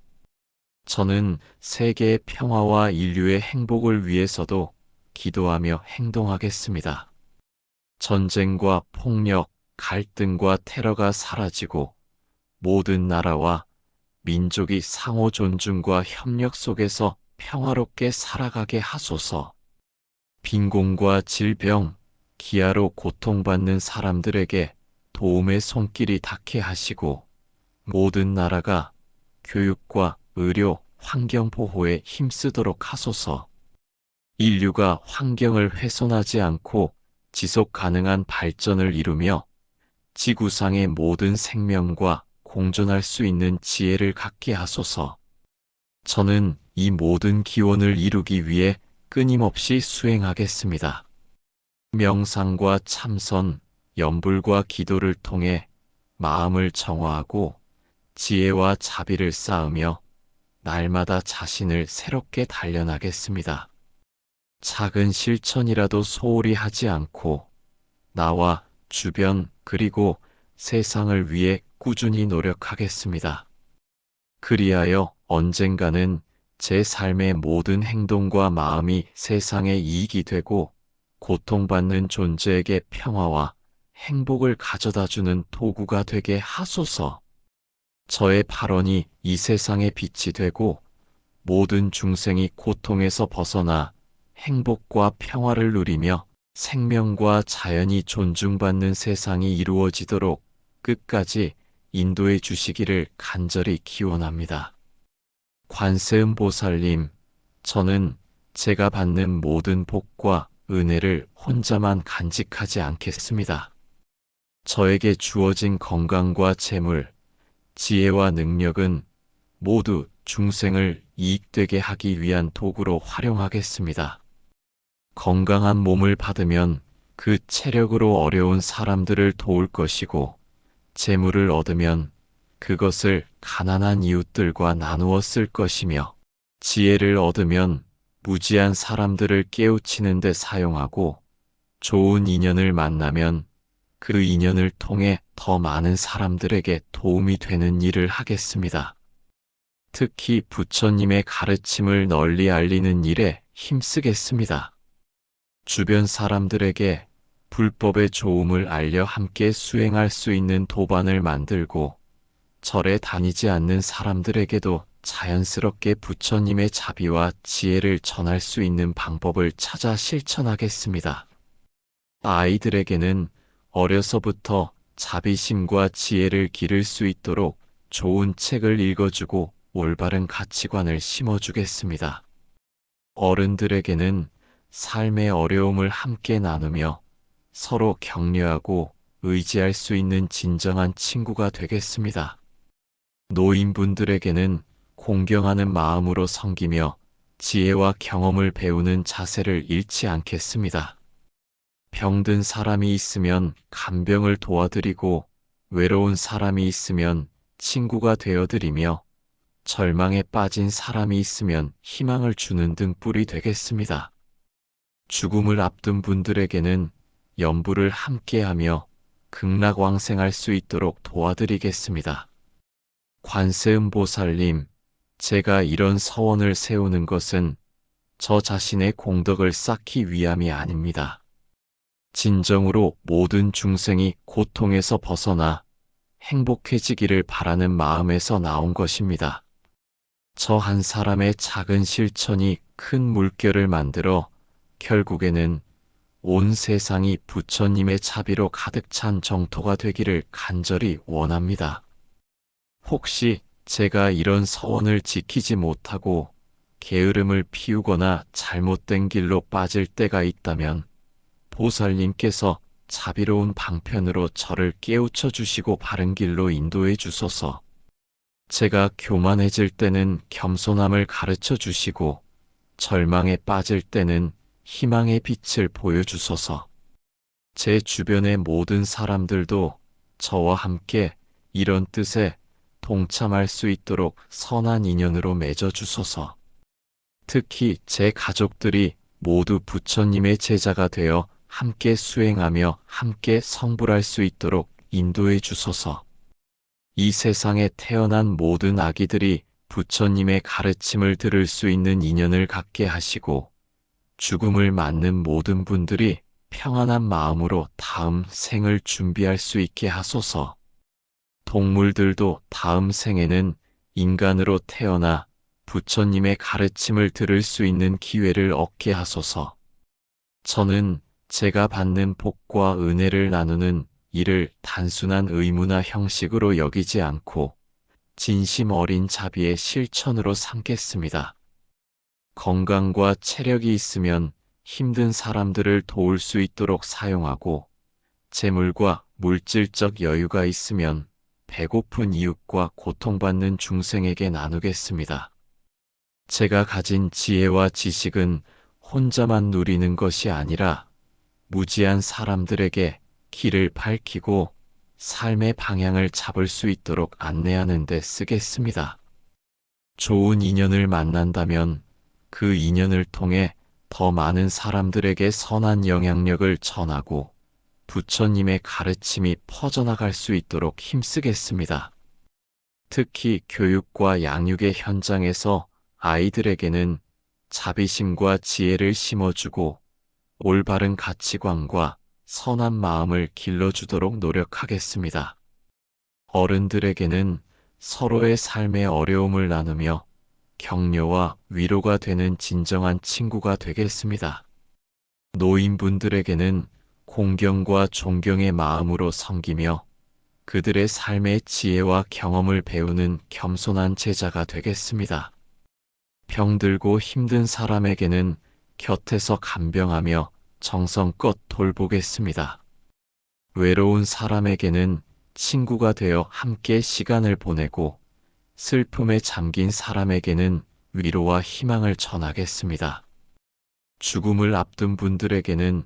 S1: 저는 세계의 평화와 인류의 행복을 위해서도 기도하며 행동하겠습니다. 전쟁과 폭력, 갈등과 테러가 사라지고 모든 나라와 민족이 상호 존중과 협력 속에서 평화롭게 살아가게 하소서. 빈곤과 질병, 기아로 고통받는 사람들에게 도움의 손길이 닿게 하시고 모든 나라가 교육과 의료, 환경 보호에 힘쓰도록 하소서. 인류가 환경을 훼손하지 않고 지속 가능한 발전을 이루며 지구상의 모든 생명과 공존할 수 있는 지혜를 갖게 하소서. 저는 이 모든 기원을 이루기 위해 끊임없이 수행하겠습니다. 명상과 참선, 염불과 기도를 통해 마음을 정화하고 지혜와 자비를 쌓으며 날마다 자신을 새롭게 단련하겠습니다. 작은 실천이라도 소홀히 하지 않고 나와 주변 그리고 세상을 위해 꾸준히 노력하겠습니다. 그리하여 언젠가는 제 삶의 모든 행동과 마음이 세상에 이익이 되고 고통받는 존재에게 평화와 행복을 가져다주는 도구가 되게 하소서. 저의 발언이 이 세상의 빛이 되고 모든 중생이 고통에서 벗어나 행복과 평화를 누리며 생명과 자연이 존중받는 세상이 이루어지도록 끝까지 인도해 주시기를 간절히 기원합니다. 관세음 보살님, 저는 제가 받는 모든 복과 은혜를 혼자만 간직하지 않겠습니다. 저에게 주어진 건강과 재물, 지혜와 능력은 모두 중생을 이익되게 하기 위한 도구로 활용하겠습니다. 건강한 몸을 받으면 그 체력으로 어려운 사람들을 도울 것이고, 재물을 얻으면 그것을 가난한 이웃들과 나누어 쓸 것이며, 지혜를 얻으면 무지한 사람들을 깨우치는 데 사용하고, 좋은 인연을 만나면 그 인연을 통해 더 많은 사람들에게 도움이 되는 일을 하겠습니다. 특히 부처님의 가르침을 널리 알리는 일에 힘쓰겠습니다. 주변 사람들에게 불법의 조음을 알려 함께 수행할 수 있는 도반을 만들고 절에 다니지 않는 사람들에게도 자연스럽게 부처님의 자비와 지혜를 전할 수 있는 방법을 찾아 실천하겠습니다. 아이들에게는 어려서부터 자비심과 지혜를 기를 수 있도록 좋은 책을 읽어주고 올바른 가치관을 심어주겠습니다. 어른들에게는 삶의 어려움을 함께 나누며 서로 격려하고 의지할 수 있는 진정한 친구가 되겠습니다. 노인분들에게는 공경하는 마음으로 섬기며 지혜와 경험을 배우는 자세를 잃지 않겠습니다. 병든 사람이 있으면 간병을 도와드리고 외로운 사람이 있으면 친구가 되어드리며 절망에 빠진 사람이 있으면 희망을 주는 등불이 되겠습니다. 죽음을 앞둔 분들에게는 연부를 함께하며 극락왕생할 수 있도록 도와드리겠습니다. 관세음보살님, 제가 이런 서원을 세우는 것은 저 자신의 공덕을 쌓기 위함이 아닙니다. 진정으로 모든 중생이 고통에서 벗어나 행복해지기를 바라는 마음에서 나온 것입니다. 저 한 사람의 작은 실천이 큰 물결을 만들어 결국에는 온 세상이 부처님의 자비로 가득 찬 정토가 되기를 간절히 원합니다. 혹시 제가 이런 서원을 지키지 못하고 게으름을 피우거나 잘못된 길로 빠질 때가 있다면 보살님께서 자비로운 방편으로 저를 깨우쳐 주시고 바른 길로 인도해 주소서. 제가 교만해질 때는 겸손함을 가르쳐 주시고 절망에 빠질 때는 희망의 빛을 보여주소서. 제 주변의 모든 사람들도 저와 함께 이런 뜻에 동참할 수 있도록 선한 인연으로 맺어 주소서. 특히 제 가족들이 모두 부처님의 제자가 되어 함께 수행하며 함께 성불할 수 있도록 인도해 주소서. 이 세상에 태어난 모든 아기들이 부처님의 가르침을 들을 수 있는 인연을 갖게 하시고 죽음을 맞는 모든 분들이 평안한 마음으로 다음 생을 준비할 수 있게 하소서. 동물들도 다음 생에는 인간으로 태어나 부처님의 가르침을 들을 수 있는 기회를 얻게 하소서. 저는 제가 받는 복과 은혜를 나누는 이를 단순한 의무나 형식으로 여기지 않고 진심 어린 자비의 실천으로 삼겠습니다. 건강과 체력이 있으면 힘든 사람들을 도울 수 있도록 사용하고 재물과 물질적 여유가 있으면 배고픈 이웃과 고통받는 중생에게 나누겠습니다. 제가 가진 지혜와 지식은 혼자만 누리는 것이 아니라 무지한 사람들에게 길을 밝히고 삶의 방향을 잡을 수 있도록 안내하는 데 쓰겠습니다. 좋은 인연을 만난다면 그 인연을 통해 더 많은 사람들에게 선한 영향력을 전하고 부처님의 가르침이 퍼져나갈 수 있도록 힘쓰겠습니다. 특히 교육과 양육의 현장에서 아이들에게는 자비심과 지혜를 심어주고 올바른 가치관과 선한 마음을 길러주도록 노력하겠습니다. 어른들에게는 서로의 삶의 어려움을 나누며 격려와 위로가 되는 진정한 친구가 되겠습니다. 노인분들에게는 공경과 존경의 마음으로 섬기며 그들의 삶의 지혜와 경험을 배우는 겸손한 제자가 되겠습니다. 병들고 힘든 사람에게는 곁에서 간병하며 정성껏 돌보겠습니다. 외로운 사람에게는 친구가 되어 함께 시간을 보내고 슬픔에 잠긴 사람에게는 위로와 희망을 전하겠습니다. 죽음을 앞둔 분들에게는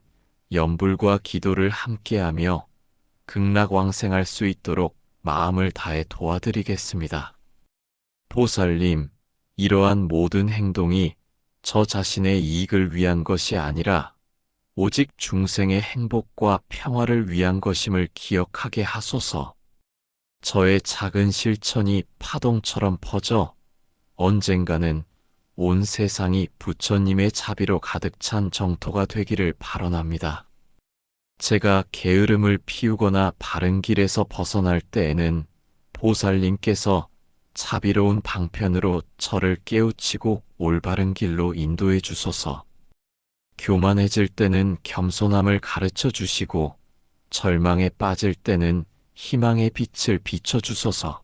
S1: 연불과 기도를 함께하며 극락왕생할 수 있도록 마음을 다해 도와드리겠습니다. 보살님, 이러한 모든 행동이 저 자신의 이익을 위한 것이 아니라 오직 중생의 행복과 평화를 위한 것임을 기억하게 하소서. 저의 작은 실천이 파동처럼 퍼져 언젠가는 온 세상이 부처님의 자비로 가득 찬 정토가 되기를 발언합니다. 제가 게으름을 피우거나 바른 길에서 벗어날 때에는 보살님께서 자비로운 방편으로 저를 깨우치고 올바른 길로 인도해 주소서. 교만해질 때는 겸손함을 가르쳐 주시고 절망에 빠질 때는 희망의 빛을 비춰 주소서.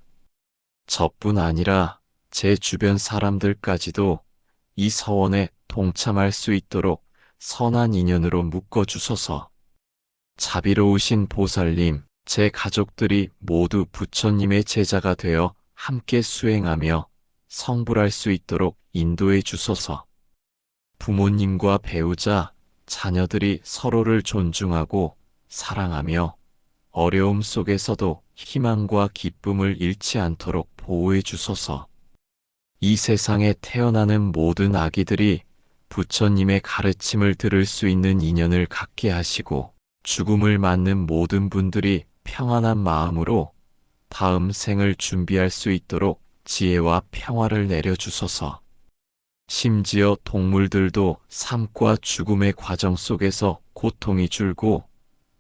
S1: 저뿐 아니라 제 주변 사람들까지도 이 서원에 동참할 수 있도록 선한 인연으로 묶어 주소서. 자비로우신 보살님, 제 가족들이 모두 부처님의 제자가 되어 함께 수행하며 성불할 수 있도록 인도해 주소서. 부모님과 배우자, 자녀들이 서로를 존중하고 사랑하며 어려움 속에서도 희망과 기쁨을 잃지 않도록 보호해 주소서. 이 세상에 태어나는 모든 아기들이 부처님의 가르침을 들을 수 있는 인연을 갖게 하시고 죽음을 맞는 모든 분들이 평안한 마음으로 다음 생을 준비할 수 있도록 지혜와 평화를 내려주소서. 심지어 동물들도 삶과 죽음의 과정 속에서 고통이 줄고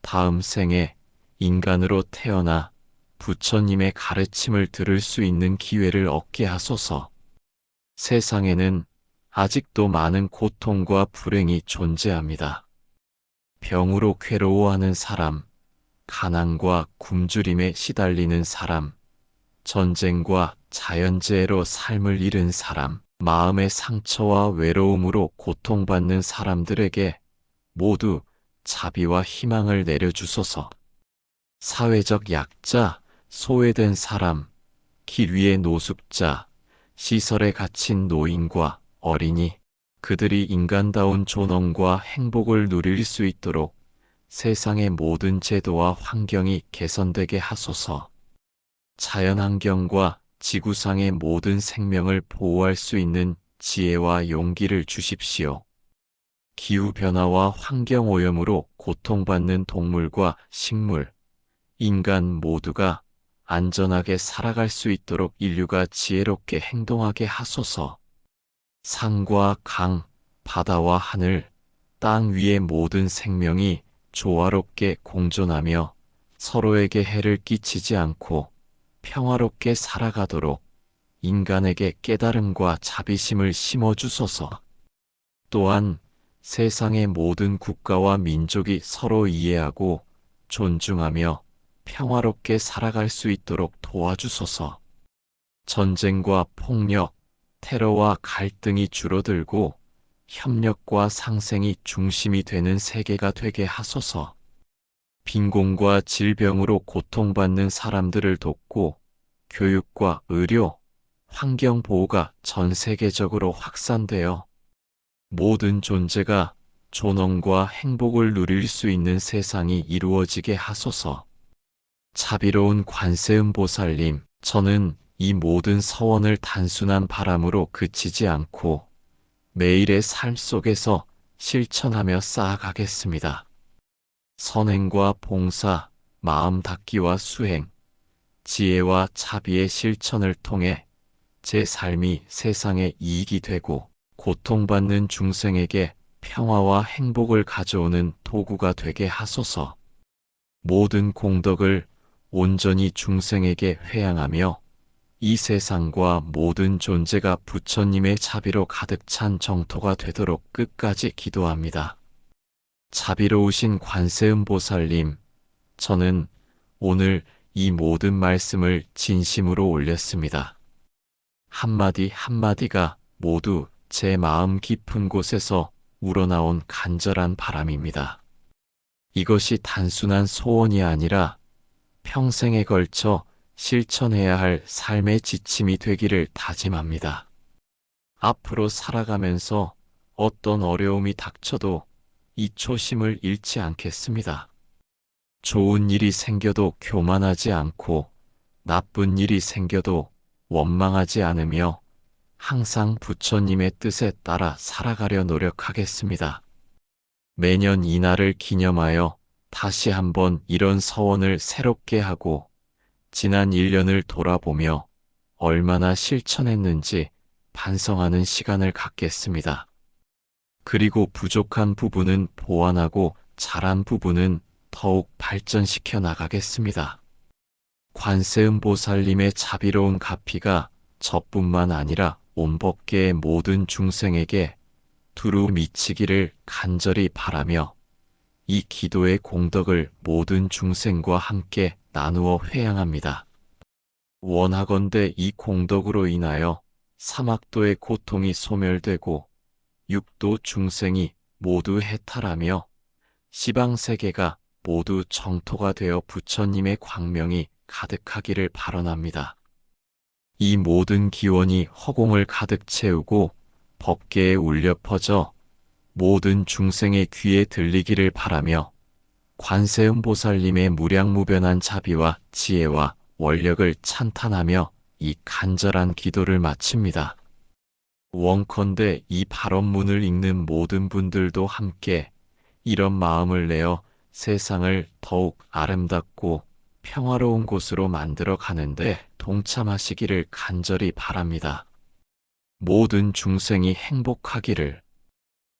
S1: 다음 생에 인간으로 태어나 부처님의 가르침을 들을 수 있는 기회를 얻게 하소서. 세상에는 아직도 많은 고통과 불행이 존재합니다. 병으로 괴로워하는 사람, 가난과 굶주림에 시달리는 사람, 전쟁과 자연재해로 삶을 잃은 사람, 마음의 상처와 외로움으로 고통받는 사람들에게 모두 자비와 희망을 내려주소서. 사회적 약자, 소외된 사람, 길 위의 노숙자, 시설에 갇힌 노인과 어린이, 그들이 인간다운 존엄과 행복을 누릴 수 있도록 세상의 모든 제도와 환경이 개선되게 하소서. 자연환경과 지구상의 모든 생명을 보호할 수 있는 지혜와 용기를 주십시오. 기후변화와 환경오염으로 고통받는 동물과 식물, 인간 모두가 안전하게 살아갈 수 있도록 인류가 지혜롭게 행동하게 하소서. 산과 강, 바다와 하늘, 땅 위의 모든 생명이 조화롭게 공존하며 서로에게 해를 끼치지 않고 평화롭게 살아가도록 인간에게 깨달음과 자비심을 심어주소서. 또한 세상의 모든 국가와 민족이 서로 이해하고 존중하며 평화롭게 살아갈 수 있도록 도와주소서. 전쟁과 폭력, 테러와 갈등이 줄어들고 협력과 상생이 중심이 되는 세계가 되게 하소서. 빈곤과 질병으로 고통받는 사람들을 돕고 교육과 의료, 환경 보호가 전 세계적으로 확산되어 모든 존재가 존엄과 행복을 누릴 수 있는 세상이 이루어지게 하소서. 자비로운 관세음보살님, 저는 이 모든 서원을 단순한 바람으로 그치지 않고 매일의 삶 속에서 실천하며 쌓아가겠습니다. 선행과 봉사, 마음 닦기와 수행, 지혜와 자비의 실천을 통해 제 삶이 세상에 이익이 되고 고통받는 중생에게 평화와 행복을 가져오는 도구가 되게 하소서. 모든 공덕을 온전히 중생에게 회양하며 이 세상과 모든 존재가 부처님의 자비로 가득 찬 정토가 되도록 끝까지 기도합니다. 자비로우신 관세음보살님, 저는 오늘 이 모든 말씀을 진심으로 올렸습니다. 한마디 한마디가 모두 제 마음 깊은 곳에서 우러나온 간절한 바람입니다. 이것이 단순한 소원이 아니라 평생에 걸쳐 실천해야 할 삶의 지침이 되기를 다짐합니다. 앞으로 살아가면서 어떤 어려움이 닥쳐도 이 초심을 잃지 않겠습니다. 좋은 일이 생겨도 교만하지 않고 나쁜 일이 생겨도 원망하지 않으며 항상 부처님의 뜻에 따라 살아가려 노력하겠습니다. 매년 이날을 기념하여 다시 한번 이런 서원을 새롭게 하고 지난 1년을 돌아보며 얼마나 실천했는지 반성하는 시간을 갖겠습니다. 그리고 부족한 부분은 보완하고 잘한 부분은 더욱 발전시켜 나가겠습니다. 관세음보살님의 자비로운 가피가 저뿐만 아니라 온 법계의 모든 중생에게 두루 미치기를 간절히 바라며 이 기도의 공덕을 모든 중생과 함께 나누어 회양합니다. 원하건대 이 공덕으로 인하여 사막도의 고통이 소멸되고 육도 중생이 모두 해탈하며 시방세계가 모두 정토가 되어 부처님의 광명이 가득하기를 발언합니다. 이 모든 기원이 허공을 가득 채우고 법계에 울려 퍼져 모든 중생의 귀에 들리기를 바라며 관세음보살님의 무량무변한 자비와 지혜와 원력을 찬탄하며 이 간절한 기도를 마칩니다. 원컨대 이 발언문을 읽는 모든 분들도 함께 이런 마음을 내어 세상을 더욱 아름답고 평화로운 곳으로 만들어 가는데 동참하시기를 간절히 바랍니다. 모든 중생이 행복하기를,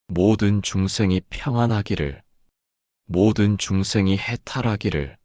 S1: 모든 중생이 평안하기를, 모든 중생이 해탈하기를,